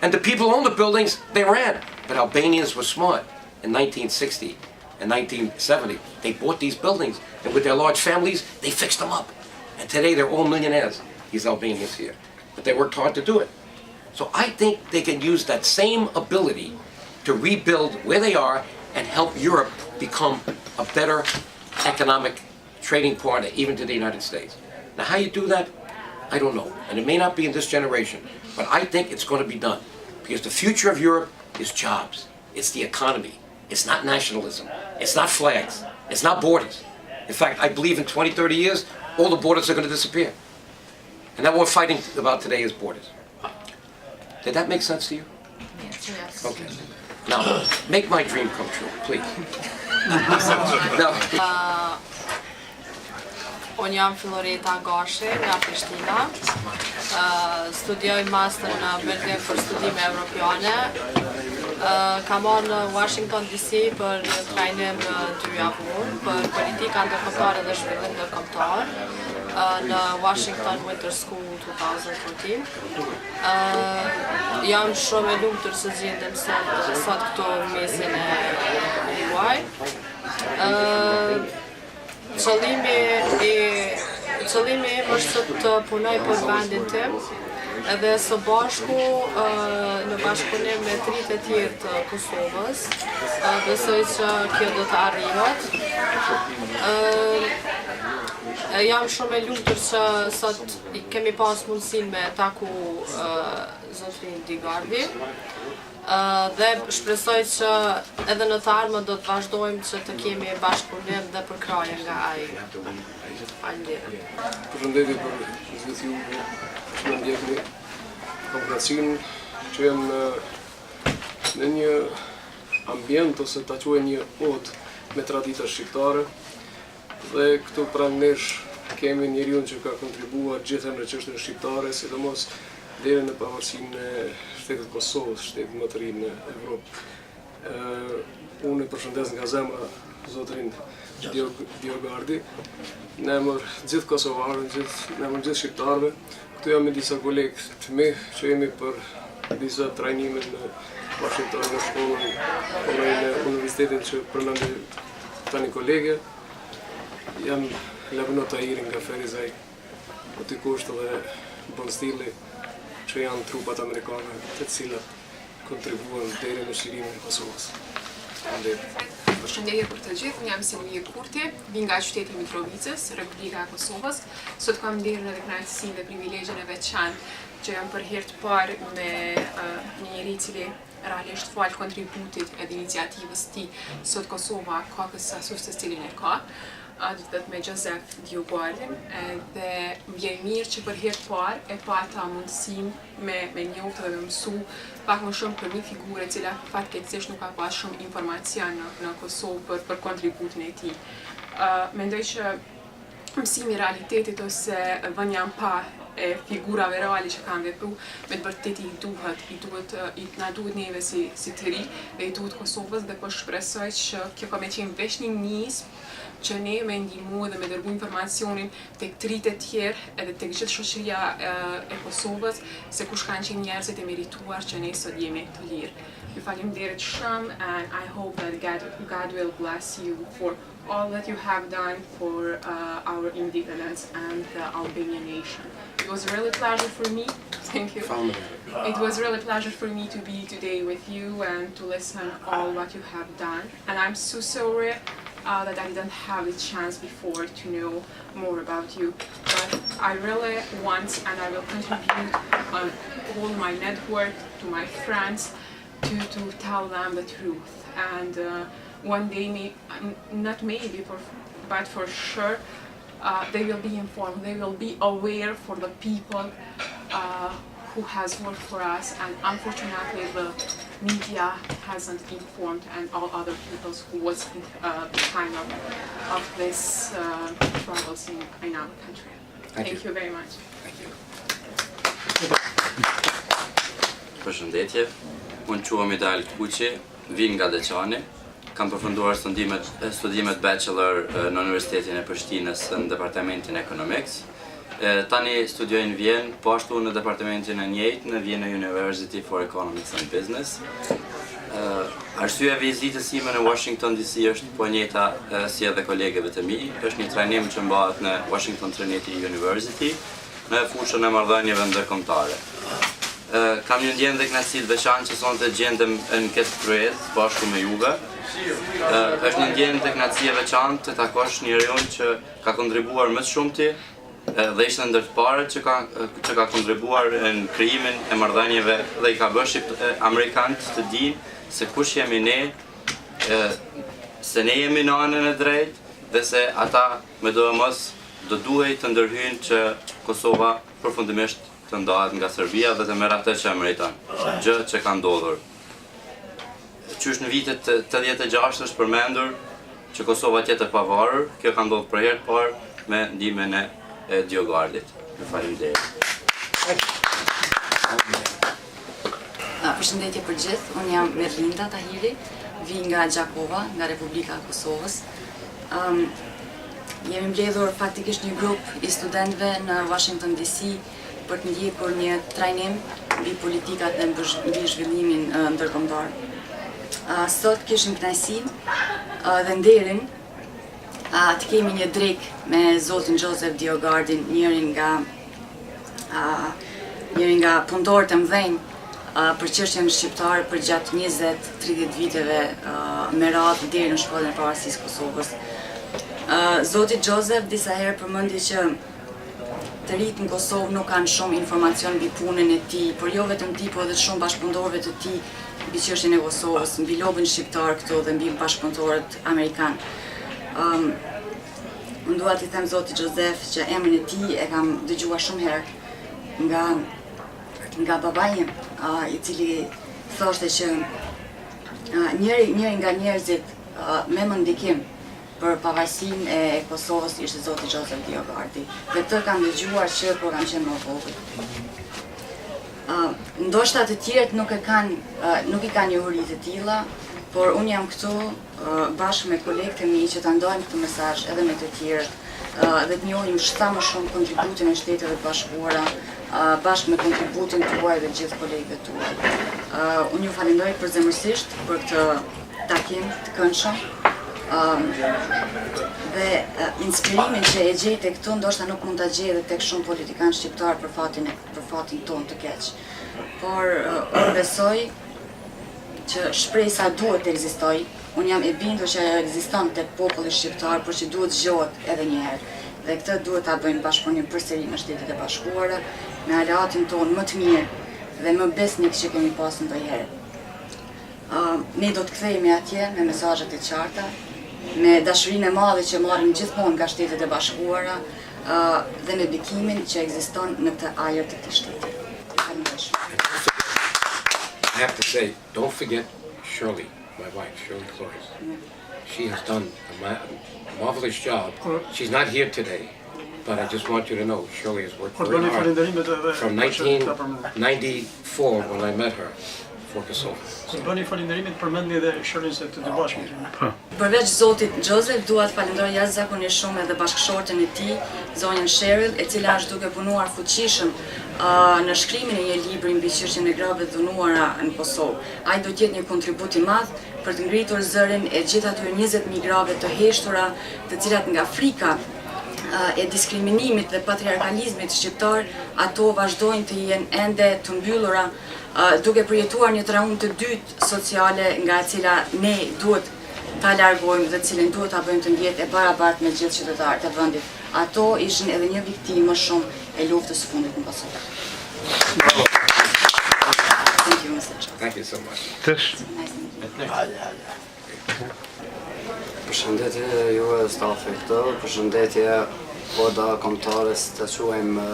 And the people who owned the buildings, they ran. But Albanians were smart. In 1960 and 1970, they bought these buildings. And with their large families, they fixed them up. And today, they're all millionaires, these Albanians here. But they worked hard to do it. So I think they can use that same ability to rebuild where they are and help Europe become a better economic trading partner, even to the United States. Now, how you do that, I don't know. And it may not be in this generation, but I think it's going to be done. Because the future of Europe is jobs. It's the economy. It's not nationalism. It's not flags. It's not borders. In fact, I believe in 20, 30 years, all the borders are going to disappear. And that what we're fighting about today is borders. Did that make sense to you? Yes. Okay. Now, make my dream come true, please. Now, Unë jam Filoreta Gashi nga Prishtina. Studioj master në Berlin për studime evropiane. Kam marrë në Washington DC për një trajnim 2 javë për politika ndërkombëtare dhe zhvillim ndërkombëtar në Washington Winter School 2014. Jam shumë e lumtur se gjendem sot këtu në mesin e juaj. Qëllimi im është të punoj për vendin tim edhe së bashku në bashkëpunim me trit e tjerë të Kosovës. Besoj që kjo do të arrihet. Jam shumë e lumtur që sot kemi pas mundësinë me taku zotrin DioGuardi. Dhe shpresoj që edhe në të ardhmen do të vazhdojmë që të kemi bashkëpunim dhe përkraje nga ai. Faleminderit. Përshëndetje për gjithë ju që më ndjekni. Kam kënaqësinë që jam në një ambient ose ta quaj një odë me tradita shqiptare. Dhe këtu pranë nesh kemi njeriu që ka kontribuar gjithë në çështjen shqiptare, sidomos deri në pavarësinë e shtetit Kosovës, shtetit më të ri në Evropë. Unë e përshëndes nga zemra zotrin DioGuardi, në emër gjithë kosovarëve, në emër gjithë shqiptarëve. Këtu jam me disa kolegë të mi që jemi për disa trajnime në Washington, në shkollën në universitetin që përmendi tani kolege. Jam Labno Tahiri nga Ferizaj, o t'i kushtë dhe bon stili që janë trupat amerikane të cilat kontribuan deri në shirimin e Kosovës. Përshëndetje për të gjithë, unë jam Silvije Kurti, vi nga qyteti i Mitrovicës, Republika e Kosovës. Sot kam nderën edhe kënaqësinë dhe privilegjen e veçantë që jam për herë të parë me një njeri i cili realisht fal kontributit edhe iniciativës tij sot Kosova ka kësaj sukses cilin e ka. Dhe me Joseph DioGuardin, dhe vjen mirë që për herë të parë e pata mundësinë me njohë dhe me mësu pak më shumë për një figure e cila fatkeqësisht nuk ka pas shumë informacion në Kosovë për kontributin e tij. Mendoj që mësimi i realitetit ose vënia pa e figurave reali që kanë vepru, me të vërtet na duhet neve si të ri dhe i duhet Kosovës dhe po shpresoj që kjo ka me qenë veç një nismë që ne me ndihmu dhe me dërgu informacionin tek tritë e tjerë edhe tek gjithë shoqëria e Kosovës se kush kanë qenë njerëzit e merituar që ne sot jemi të lirë. Ju faleminderit shumë and I hope that God will bless you for all that you have done for our independence and the Albanian nation. It was a really pleasure for me. Thank you. It was really a pleasure for me to be today with you and to listen all what you have done. And I'm so sorry that I didn't have the chance before to know more about you. But I really want and I will contribute on all my network, to my friends, to tell them the truth. And one day, not maybe, but for sure, they will be informed, they will be aware for the people who has worked for us, and unfortunately the media hasn't informed and all other people who was behind of this troubles in our country. Thank you very much. Thank you. Përshëndetje, unë quhem Idal Kuqi, vim nga Deçani, kam përfunduar studimet bachelor në Universitetin e Prishtinës në Departamentin Economics. Tani studioj në Vjenë, po ashtu në departamentin e njëjtë në Vienna University for Economics and Business. Arsyeja e vizitës time në Washington DC është po njëjta si edhe kolegëve të mi, është një trajnim që mbahet në Washington Trinity University në fushën e marrëdhënieve ndërkombëtare. Kam një ndjenjë dhe kënaqësi të veçantë që sonte gjendem në këtë kryes bashkë me juve. Është një ndjenjë dhe kënaqësi e veçantë të takosh njeriu që ka kontribuar më të shumti dhe ishte ndër të parët që ka kontribuar në krijimin e marrëdhënieve dhe i ka bërë amerikanët të dinë se kush jemi ne, se ne jemi në anën e drejtë dhe se ata me dovemos do duhej të ndërhyjnë që Kosova përfundimisht të ndahet nga Serbia dhe të merr atë që meriton, gjë që ka ndodhur. Qysh në vitet 86 është përmendur që Kosova tjetë e pavarur, kjo ka ndodhur për herë të parë me ndihmën e DioGuardit. Ju faleminderit. Përshëndetje për gjithë, unë jam Merlinda Tahiri, vi nga Gjakova, nga Republika e Kosovës. Jemi mbledhur faktikisht një grup i studentëve në Washington DC për të ndjekur një trajnim mbi politikat dhe mbi zhvillimin ndërkombëtar. Sot kishim kënaqësinë dhe nderin të kemi një drekë me zotin Joseph DioGuardin, njërin nga punëtorët e mëdhenj për çështjen shqiptare për gjatë 20-30 viteve me radhë deri në shkollën e pavarësisë Kosovës. Zoti Joseph disa herë përmendi që të rinjtë në Kosovë nuk kanë shumë informacion mbi punën e tij, por jo vetëm ti, por edhe shumë bashkëpunëtorëve të tij mbi çështjen e Kosovës, mbi lobën shqiptar këtu dhe mbi bashkëpunëtorët amerikan. Unë dua t'i them zotit Joseph që emrin e tij e kam dëgjuar shumë herë nga babai im, i cili thoshte që njëri nga njerëzit me më ndikim për pavarësinë e Kosovës ishte zoti Joseph DioGuardi. Dhe këtë kam dëgjuar që kur kam qenë më vogël. Ndoshta të tjerët nuk i kanë njohuri të tilla, por unë jam këtu bashkë me kolegët e mi që ta ndajmë këtë mesazh edhe me të tjerët dhe të njohim sa më shumë kontributin e Shteteve të Bashkuara bashkë me kontributin tuaj dhe gjithë kolegëve tuaj. Unë ju falenderoj përzemërsisht për këtë takim të këndshëm dhe inspirimin që e gjejte këtu ndoshta nuk mund ta gjej edhe tek shumë politikanë shqiptar për fatin tonë të keq. Por unë besoj që shpresa duhet të ekzistojë. Unë jam e bindur që ajo ekziston tek populli shqiptar, por që duhet zgjohet edhe një herë. Dhe këtë duhet ta bëjmë bashkëpunim përsëri me Shtetet e Bashkuara, me aleatin tonë më të mirë dhe më besnik që kemi pasur ndonjëherë. Ne do të kthehemi atje me mesazhet e qarta, me dashurinë e madhe që marrim gjithmonë nga Shtetet e Bashkuara dhe me bekimin që ekziston në këtë ajër të këtij shteti. I have to say, don't forget Shirley, my wife, Shirley Flores. she has done a marvelous job. She's not here today, but I just want you to know Shirley has worked very Bëni hard falënderimet edhe from 1994 when I met her for Kosovo. Bëni falënderimet përmendni edhe Shirley se të dy bashkë. Përveç zotit Joseph, dua të falenderoj jashtëzakonisht shumë edhe bashkëshorten e tij, zonjën Cheryl, e cila është duke punuar fuqishëm në shkrimin e një libri mbi çështjen e grave të dhunuara në Kosovë. Ai do të jetë një kontribut i madh për të ngritur zërin e gjithë atyre 20.000 grave të heshtura, të cilat nga frika e diskriminimit dhe patriarkalizmit shqiptar, ato vazhdojnë të jenë ende të mbyllura, duke përjetuar një traumë të dytë sociale nga e cila ne duhet ta largojmë dhe cilën duhet ta bëjmë të ndjetë e barabartë me gjithë qytetarët e vendit. Ato ishin edhe një viktimë më shumë e luftës së fundit në Kosovë. Thank you, Mr. Chair. Thank you so much. Përshëndetje juve stafi këtu, përshëndetje koda kombëtares të quajmë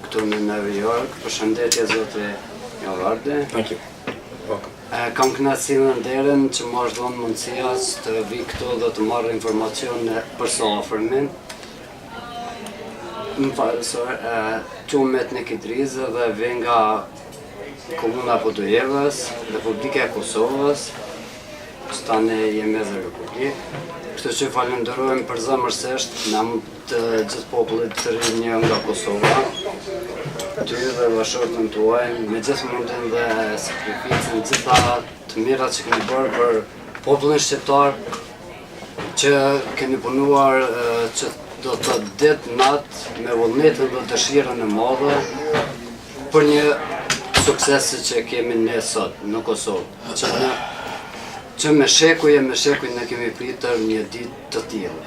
këtu në New York, përshëndetje zoti DioGuardi. Thank you. Welcome. Kam kënaqësinë dhe nderin që më është dhënë mundësia të vi këtu dhe të marrë informacione për së afërmin. Më falë, quhem Etnik Idrize dhe vi nga komuna Podujevës, Republika e Kosovës, që tani jemi edhe Republikë. Kështu që falenderojmë përzemërsisht në të gjithë popullit të rinj nga Kosova, ty dhe bashkëshortën tuaj, me gjithë mundin dhe sakrificën, gjitha të mirat që keni bërë për popullin shqiptar, që keni punuar që do të ditë natë me vullnetin dhe dëshirën e madhe për një suksesi që kemi ne sot në Kosovë. Që me shekuj ne kemi pritër një ditë të tillë.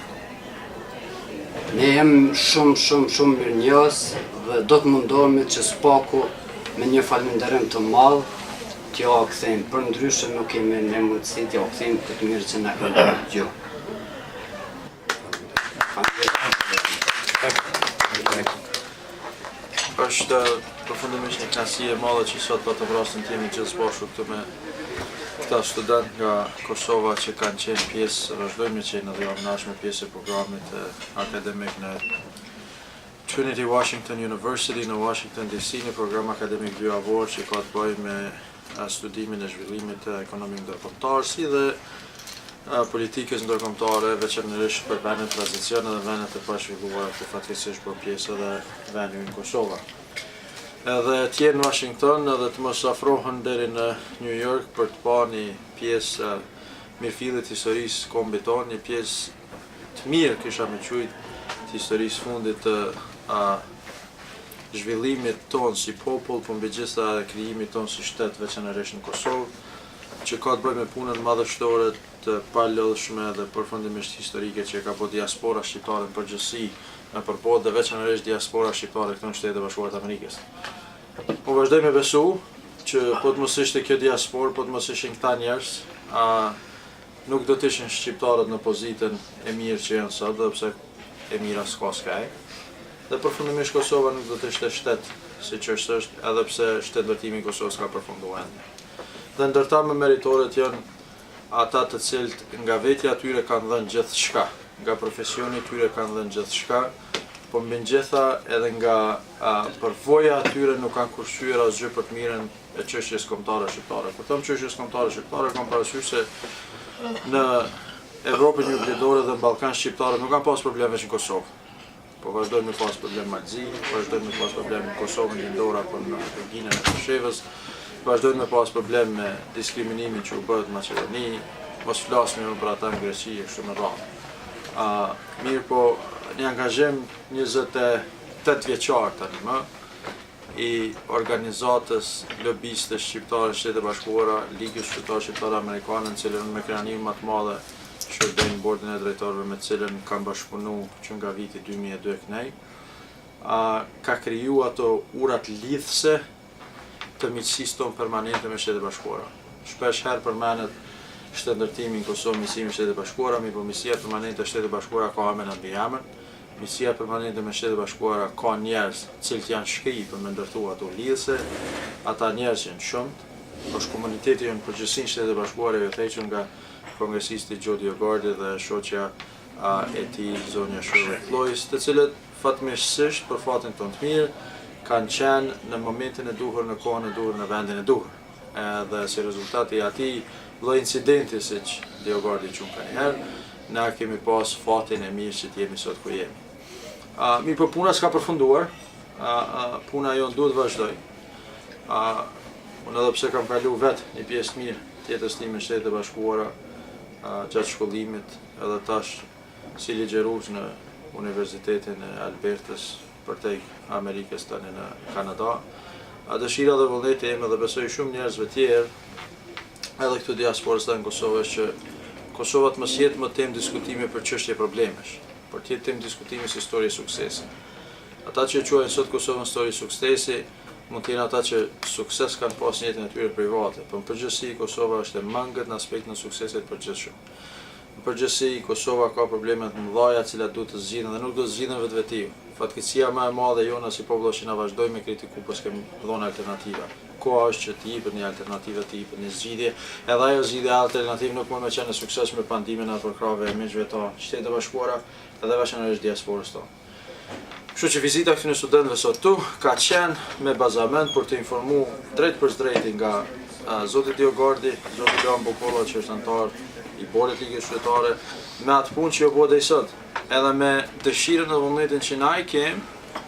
Ne jemi shumë mirënjohës dhe do të mundohemi që spaku me një falënderim të madh t'ja kthejmë. Për ndryshe nuk kemi ne mundësi t'ja kthejmë këtë mirë që na kanë bërë ju. Është përfundimisht një kënaqësi e madhe që sot po të vrasin të jemi gjithë bashkë këtu me këta student nga Kosova që kanë qenë pjesë, vazhdojmë që në dhe javënashme pjesë e programit akademik në Trinity Washington University në Washington DC, një program akademik dyavor që ka të bëjë me studimin e zhvillimit ekonomik ndërkombëtar si dhe politikës ndërkombëtare, veçanërisht për vendet tranzicione dhe vendet e pazhvilluara që fatkeqësisht bën pjesë edhe vendi në Kosovë. Edhe tjerë në Washington edhe të mos afrohen deri në New York për të pa një pjesë mirëfillit të historisë kombit tonë, një pjesë të mirë kisha me qujtë të historisë fundit të zhvillimit tonë si popull, por mbi gjitha edhe krijimit tonë si shtet veçanërisht në Kosovë, që ka të bëjë me punën madhështore të palodhshme dhe përfundimisht historike që ka bërë diaspora shqiptare në përgjithësi në përbotë dhe veçanërisht diaspora shqiptare këtu në Shtetet e Bashkuara të Amerikës. Po vazhdoj me besu që po të mos ishte kjo diasporë, po të mos ishin këta njerëz, nuk do të ishin shqiptarët në pozitën e mirë që janë sot, dhe pse e mira s'ka skaj. Dhe përfundimisht Kosova nuk do të ishte shtet siç është, edhe pse shtetëvërtimi i Kosovës ka përfunduar. Dhe ndërta më meritorët janë ata të cilët nga vetja tyre kanë dhënë gjithçka, nga profesioni tyre kanë dhënë gjithçka, po mbi gjitha edhe nga përvoja atyre nuk kanë kursyer asgjë për të mirën e çështjes kombëtare shqiptare. Kur them çështjes kombëtare shqiptare, kam parasysh se në Evropën juglidore dhe në Ballkan shqiptarët nuk kanë pas probleme në Kosovë. Po vazhdojnë me pas probleme në Malzi, vazhdojnë me pas probleme në Kosovën lindore apo në regjinën e Kosovës, vazhdojnë me pas probleme me diskriminimin që u bëhet në Maqedoni, mos flasim më për ata në Greqi e kështu me radhë. Mirë po, një angazhim 28 vjeçar tani më i organizatës lobiste shqiptare Shtetet e Bashkuara, Ligës Shqiptare Amerikane, në cilën me kreanimin më të madhe shërbejnë bordin e drejtorëve me cilën kanë bashkëpunu që nga viti 2002 kënej, ka kriju ato urat lidhse të miqësisë tonë permanente me Shtetet e Bashkuara. Shpesh herë përmenet shtetëndërtimi në Kosovë, misimi me Shtetet e Bashkuara, mi po misia permanente e Shtetet e Bashkuara ka amen mbi emër, misia permanente me Shtetet e Bashkuara ka njerëz cilët janë shkri për me ndërtu ato lidhse, ata njerëz janë shumët, është komuniteti në përgjithësinë Shtetet e Bashkuara ju thequr nga kongresisti DioGuardi dhe shoqja e tij zonja Shirley, të cilët fatmirësisht për fatin tonë të mirë kanë qenë në momentin e duhur, në kohën e duhur, në vendin e duhur. Dhe si rezultati i atij lloj incidenti siç DioGuardi qumë ka njëherë, na kemi pas fatin e mirë që t'jemi sot ku jemi. Mi për puna s'ka përfunduar, puna jonë duhet vazhdoj. Unë edhe pse kam kalu vetë një pjesë mirë tjetës time në Shtetet e Bashkuara gjatë shkollimit, edhe tash si ligjerues në Universitetin e Albertës përtej Amerikës tani në Kanada. Dëshira dhe vullneti ime dhe besoj shumë njerëzve tjerë edhe këtu diasporës të në Kosovë është që Kosova të mos jetë më temë diskutimi për çështje problemesh, por të jetë temë diskutimi si histori e suksesi. Ata që quajnë sot Kosovën histori suksesi, mund të jenë ata që sukses kanë pas në jetën e tyre private, por në përgjithësi Kosova është e mangët në aspektin e suksesit përgjithshëm. Në përgjithësi Kosova ka probleme të mëdha, të cilat duhet të zgjidhen dhe nuk do të zgjidhen vetvetiu. Fatkeqësia më e madhe jona si popull është që na vazhdojmë me kritiku pas kemi dhënë alternativa. Koha është që të jepet një alternativë, të jepet një zgjidhje, edhe ajo zgjidhje alternativë nuk mund të qenë e suksesshme pa ndihmën e përkrave e miqve të Shtetit e Bashkuara edhe veçanërisht diasporës tonë. Kështu që vizita këtyre studentëve sot tu ka qenë me bazament për të informuar drejt për drejti nga zoti DioGuardi, zoti Leon Bokolla që është antar i Boardit Ligës Qytetare, me atë punë që jo bëhet deri sot, edhe me dëshirën dhe vullnetin që na i kemi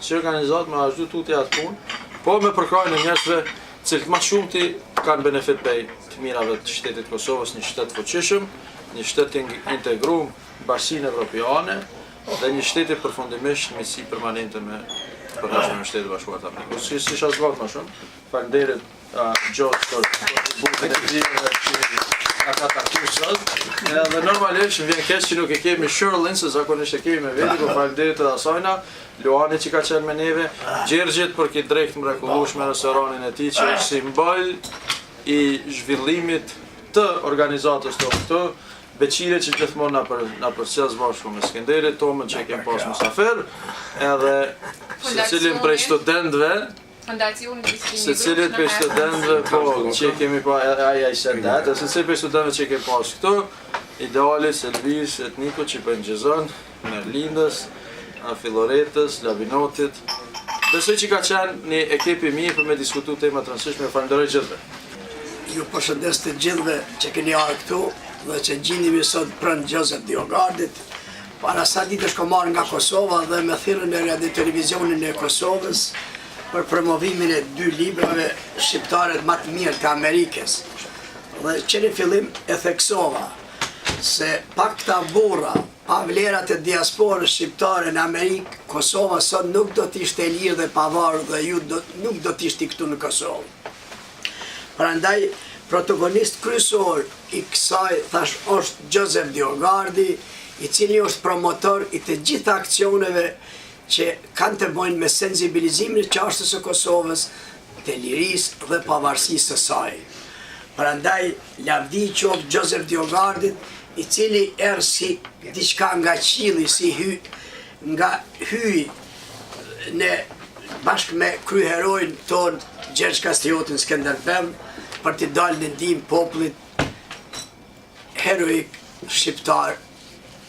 si organizat me vazhdu tutje atë punë, po me përkrajnë e njerëzve cilët më shumëti kanë benefit prej të mirave të shtetit Kosovës, një shtet fuqishëm, një shtet integruar në bashkinë evropiane dhe një shteti përfundimisht miqësi permanente me përreshën e Shtetit Bashkuar të Amerikës. Si isha zgjat më shumë, faleminderit Gjotë për kontributin e tij që ka takuar sot. Edhe normalisht më vjen keq që nuk e kemi Shirley, se zakonisht e kemi me veti, por faleminderit edhe asajna, Luani që ka qenë me neve, Gjergjit për këtë drejt mrekullueshme restoranin e tij që është simbol i zhvillimit të organizatës tonë këtu, Beqire që gjithmonë na përcjell bashkë me Skenderit, Tomën që kemi pas mysafir, edhe secilin prej studentëve, secilin prej studentëve që kemi pa ai said that, secilin prej studentëve që kemi pas këtu, Idealis, Elvis, Etniko që bëjnë gjezon, Merlindës, Filoretës, Labinotit. Besoj që ka qenë një ekip i mirë për me diskutu tema të rëndësishme, falenderoj gjithëve. Ju përshëndes të gjithëve që keni ardhur këtu dhe që gjendemi sot pranë Joseph DioGuardit. Para sa ditësh kam marrë nga Kosova dhe me thirrën e radio televizionin e Kosovës për promovimin e 2 librave shqiptare më të mirë të Amerikës. Dhe që në fillim e theksova se pak këta burra, pa vlerat e diasporës shqiptare në Amerikë, Kosova sot nuk do t'ishte e lirë dhe pavarur dhe ju nuk do t'ishte këtu në Kosovë. Prandaj, protagonist kryesor i kësaj thash është Joseph DioGuardi, i cili është promotor i të gjitha aksioneve që kanë të bëjnë me sensibilizimin e çështës së Kosovës, të lirisë dhe pavarësisë së saj. Prandaj, lavdi qoftë Joseph DioGuardit, i cili erë si diçka nga qielli, si hyj në bashkë me kryeheroin ton Gjergj Kastriotin Skënderbeu për të dalë në ndihmë popullit heroik shqiptar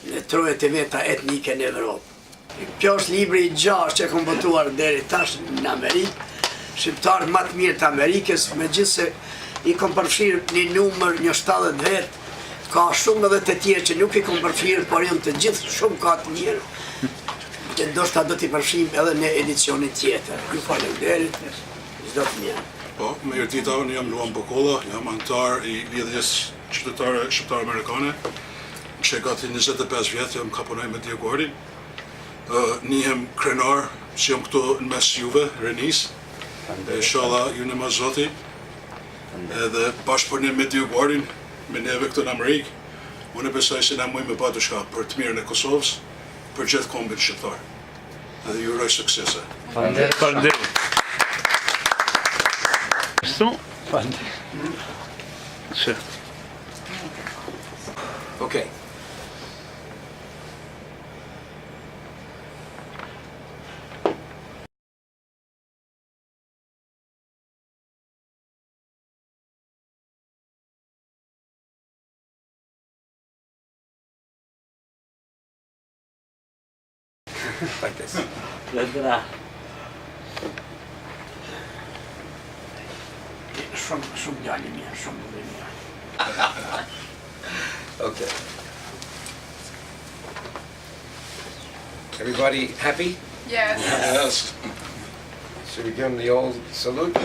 në trojet e veta etnike në Evropë. Kjo është libri i 6 që kam botuar deri tash në Amerikë, shqiptarët më të mirë të Amerikës, megjithse i kam përfshirë një numër, një 70 vet, ka shumë edhe të tjerë që nuk i kam përfshirë, por janë të gjithë shumë ka të mirë, që ndoshta do t'i përfshijmë edhe në edicionin tjetër. Ju faleminderit, çdo të mirë. Po, me jërtita, unë jam Luan Bokolla, jam antar i lidhjes qytetare shqiptar-amerikane, që gati 25 vjetë jam ka punoj me DioGuardin. Njihem krenar që jam këtu në mes juve, Renis, inshallah ju në mazoti, edhe bashkëpunim me DioGuardin, me neve këtu në Amerikë, unë besoj se na mujmë me batu shka për të mirën e Kosovës, për gjithë kombin shqiptar. Edhe ju uroj suksese. Faleminderit. Okay. like this. Shumë djali mirë, shumë burri mirë. Okay. Everybody happy? Yes. Yes. Should we give him the old salute?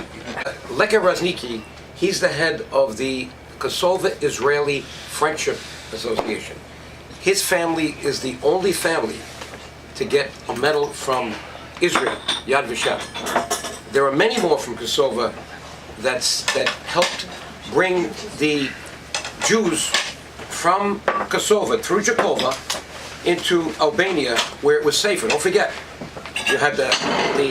Leka Razniki, he's the head of the Kosovo-Israeli Friendship Association. His family is the only family to get a medal from Israel, Yad Vashem. There are many more from Kosovo that helped bring the Jews from Kosovo through Jakova into Albania, where it was safer. Don't forget, you had the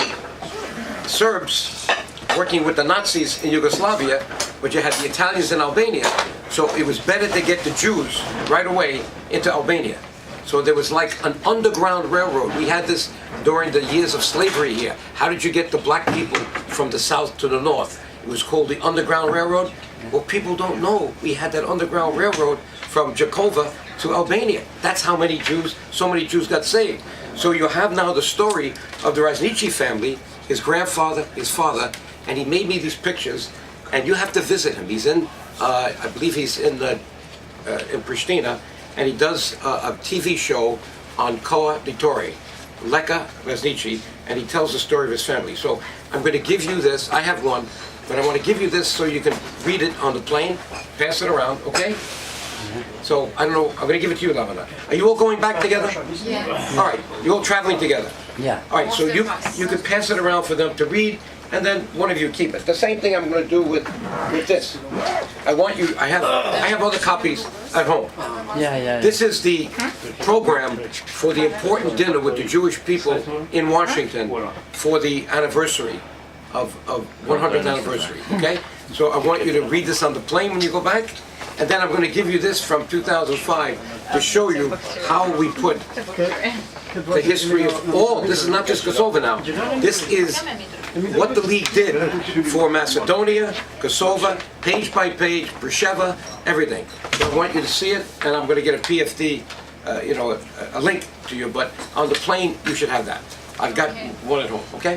Serbs working with the Nazis in Yugoslavia, but you had the Italians in Albania. So it was better to get the Jews right away into Albania. So there was like an underground railroad. We had this during the years of slavery here. How did you get the black people from the south to the north? It was called the Underground Railroad. Well, people don't know we had that Underground Railroad from Jakova to Albania. That's how many Jews, so many Jews got saved. So you have now the story of the Raznici family, his grandfather, his father, and he made me these pictures, and you have to visit him. He's in, I believe he's in Pristina, and he does a TV show on Koa Ditore, Leka Raznici, and he tells the story of his family. So I'm going to give you this. I have one, but I want to give you this so you can read it on the plane, pass it around, okay? So, I don't know, I'm going to give it to you, Lavana. Are you all going back together? Yeah. All right, you're all traveling together. Yeah. All right, so you can pass it around for them to read, and then one of you keep it. The same thing I'm going to do with this. I want you, I have other copies at home. Yeah. This is the program for the important dinner with the Jewish people in Washington for the anniversary of 100th anniversary, okay? So I want you to read this on the plane when you go back, and then I'm going to give you this from 2005 to show you how we put the history of all, this is not just Kosovo now, this is what the league did for Macedonia, Kosovo, page by page, Beersheba, everything. So I want you to see it, and I'm going to get a PFD, a link to you, but on the plane, you should have that. I've got one at home, okay?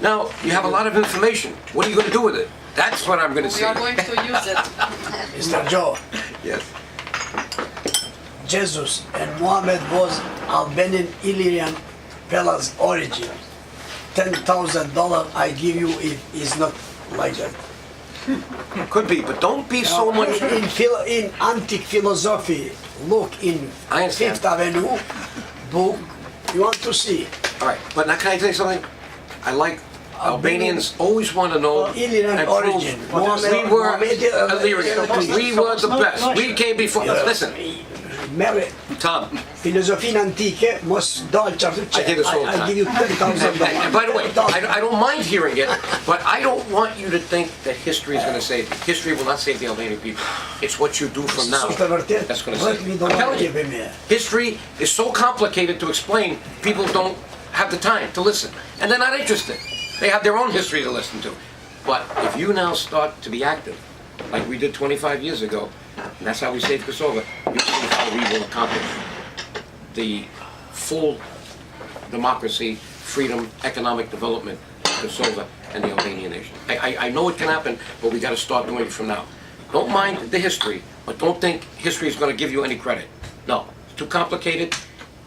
Now, you have a lot of information. What are you going to do with it? That's what I'm going to see. We are going to use it. Mr. Joe, Yes. Jesus and Muhammad was Albanian Illyrian Pella's origin. $10,000 I give you if it's not like that. Could be, but don't be so much... In antique philosophy, look in I understand. Fifth Avenue book, you want to see. All right, but now can I tell you something? I like Albanians always want to know Illyrian and prove origin. we were Illyrian. We were the best. We came before. Listen, Merre Tom. filosofinë antike, mos dalë qartë I hear this all the I time. give you $10,000. And by the way, I don't mind hearing it, but I don't want you to think that history is going to save you. History will not save the Albanian people. It's what you do from now that's going to save you. I'm telling you, history is so complicated to explain, people don't have the time to listen. And they're not interested. They have their own history to listen to. But if you now start to be active, like we did 25 years ago, and that's how we saved Kosovo, you see how we will accomplish the full democracy, freedom, economic development of Kosovo and the Albanian nation. I know it can happen, but we got to start doing it from now. Don't mind the history, but don't think history is going to give you any credit. No, it's too complicated.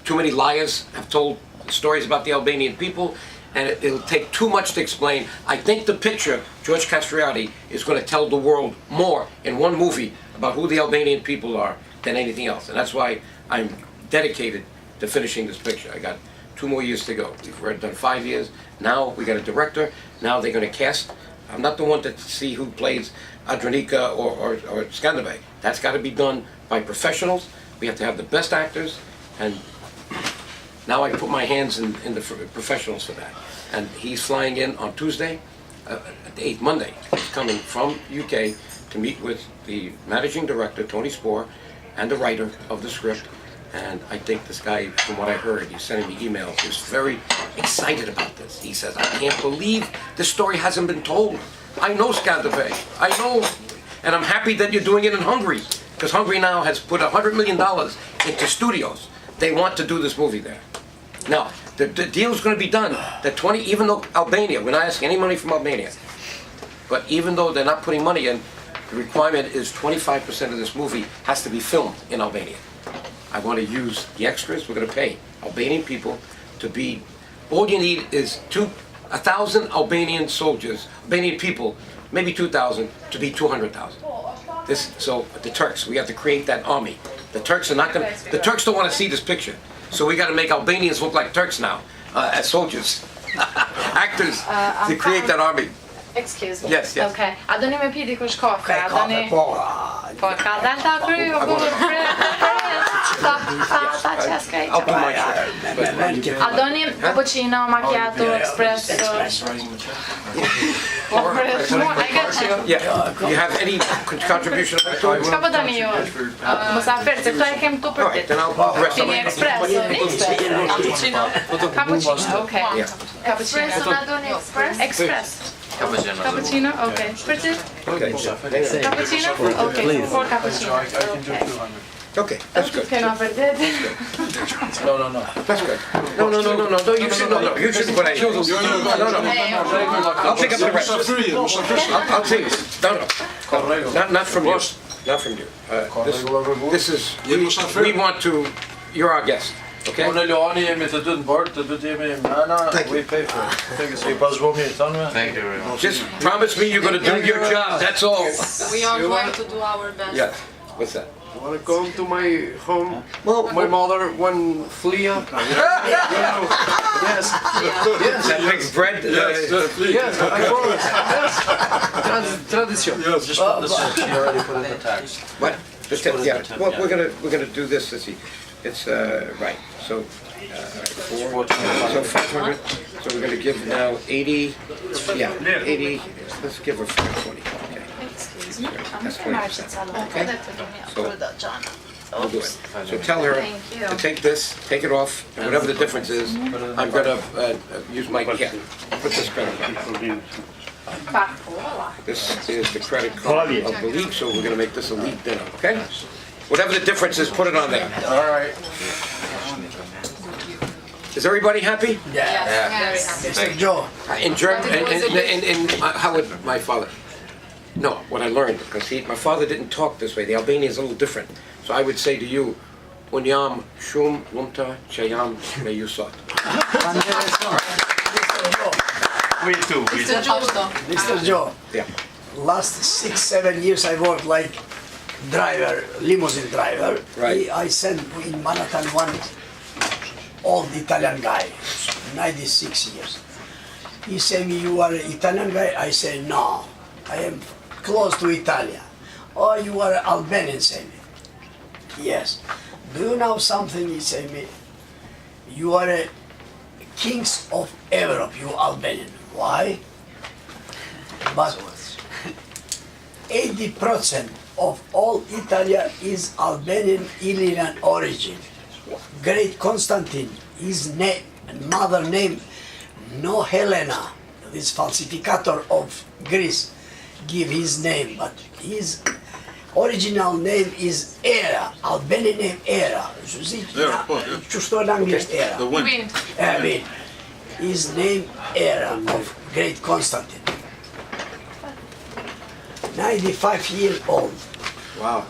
Too many liars have told stories about the Albanian people, and it'll take too much to explain. I think the picture, George Castriati, is going to tell the world more in one movie about who the Albanian people are than anything else. And that's why I'm dedicated to finishing this picture. I got 2 more years to go. We've already done 5 years. Now we got a director. Now they're going to cast. I'm not the one to see who plays Adronika or Skanderbeg. That's got to be done by professionals. We have to have the best actors, and now I put my hands in the professionals for that. And he's flying in on Tuesday, the 8th, Monday. He's coming from UK to meet with the managing director, Tony Spohr, and the writer of the script. And I think this guy, from what I heard, he's sending me emails, is very excited about this. He says, I can't believe this story hasn't been told. I know Skanderbeg, I know, and I'm happy that you're doing it in Hungary, because Hungary now has put $100 million into studios. They want to do this movie there. Now, the deal's gonna be done, that 20, even though Albania, we're not asking any money from Albania, but even though they're not putting money in, the requirement is 25% of this movie has to be filmed in Albania. I want to use the extras, we're gonna pay Albanian people to be, all you need is 1,000 Albanian soldiers, Albanian people, maybe 2,000 to be 200,000. So the Turks, we have to create that army. The Turks are not gonna, the Turks don't want to see this picture. So we got to make Albanians look like Turks now, as soldiers, actors, to create that army. Excuse me. Yes, yes. Okay. A doni me pi dikush kafe? A doni... Po, Po, ka dal ta kry, o bërë ta qeskaj. I'll be my share. A doni cappuccino, macchiato, espresso? I got you. Yeah, you have any contribution? Ka po doni ju? Musafir, se këta e kem tu All për right, dit. then I'll rest on Pini my... espresso? Cappuccino, okay. Yeah. Cappuccino. Na doni express? Cappuccino, okay. Për ti? Okay, Cappuccino? Okay, 4 cappuccino. okay, that's good. Kena vërdet? No. That's good. No, you should put a... No. I'll pick up the rest. I'll take it. No. Not from you. Not from you. This is, we want to, you're our guest, okay? Unë e Luani jemi të dy në bord, të dy jemi mana, we pay for it. Thank you. So you pas zhvomi e tonë me? Thank you very much. Just promise me you're gonna do your job, that's all. We are going to do our best. Yeah, what's that? I want to come to my home. Well, My mother, one flia. Yes. that makes bread. Yes, I promise. Yes. Tradition. Just put this in, she already put in the tax. What? Just yeah. Well, we're gonna do this. Let's see. It's right. So 4. So 500. So we're gonna give now 80. Yeah, 80. Let's give her 520. Okay. Excuse me. That's 20%. Okay. So we'll do it. So tell her to take this, take it off, and whatever the difference is, I'm gonna use my put this credit card. This is the credit card of the league, so we're gonna make this a league dinner, okay? Whatever the difference is, put it on there. All right. Is everybody happy? Yes. Mr. Joe. In German, and how would my father? No, what I learned, because my father didn't talk this way. The Albanian is a little different. So I would say to you, Unyam shum lumta chayam meyusat. We too. Mr. Joe. Yeah. Last 6-7 years I worked like driver, limousine driver. Right. I sent in Manhattan one old Italian guy, 96 years. He said me, you are an Italian guy? I say, no, I am close to Italia. Oh, you are Albanian, say me. Yes. Do you know something? He say me, you are a kings of Europe, you Albanian. Why? But 80% of all Italia is Albanian Illyrian origin. Great Constantine, his name, mother name, no Helena, this falsificator of Greece, give his name, but his original name is Era, Albanian name Era. Qështu në anglisht Era? The wind. Wind. His name Era of Great Constantine. 95 years old. Wow.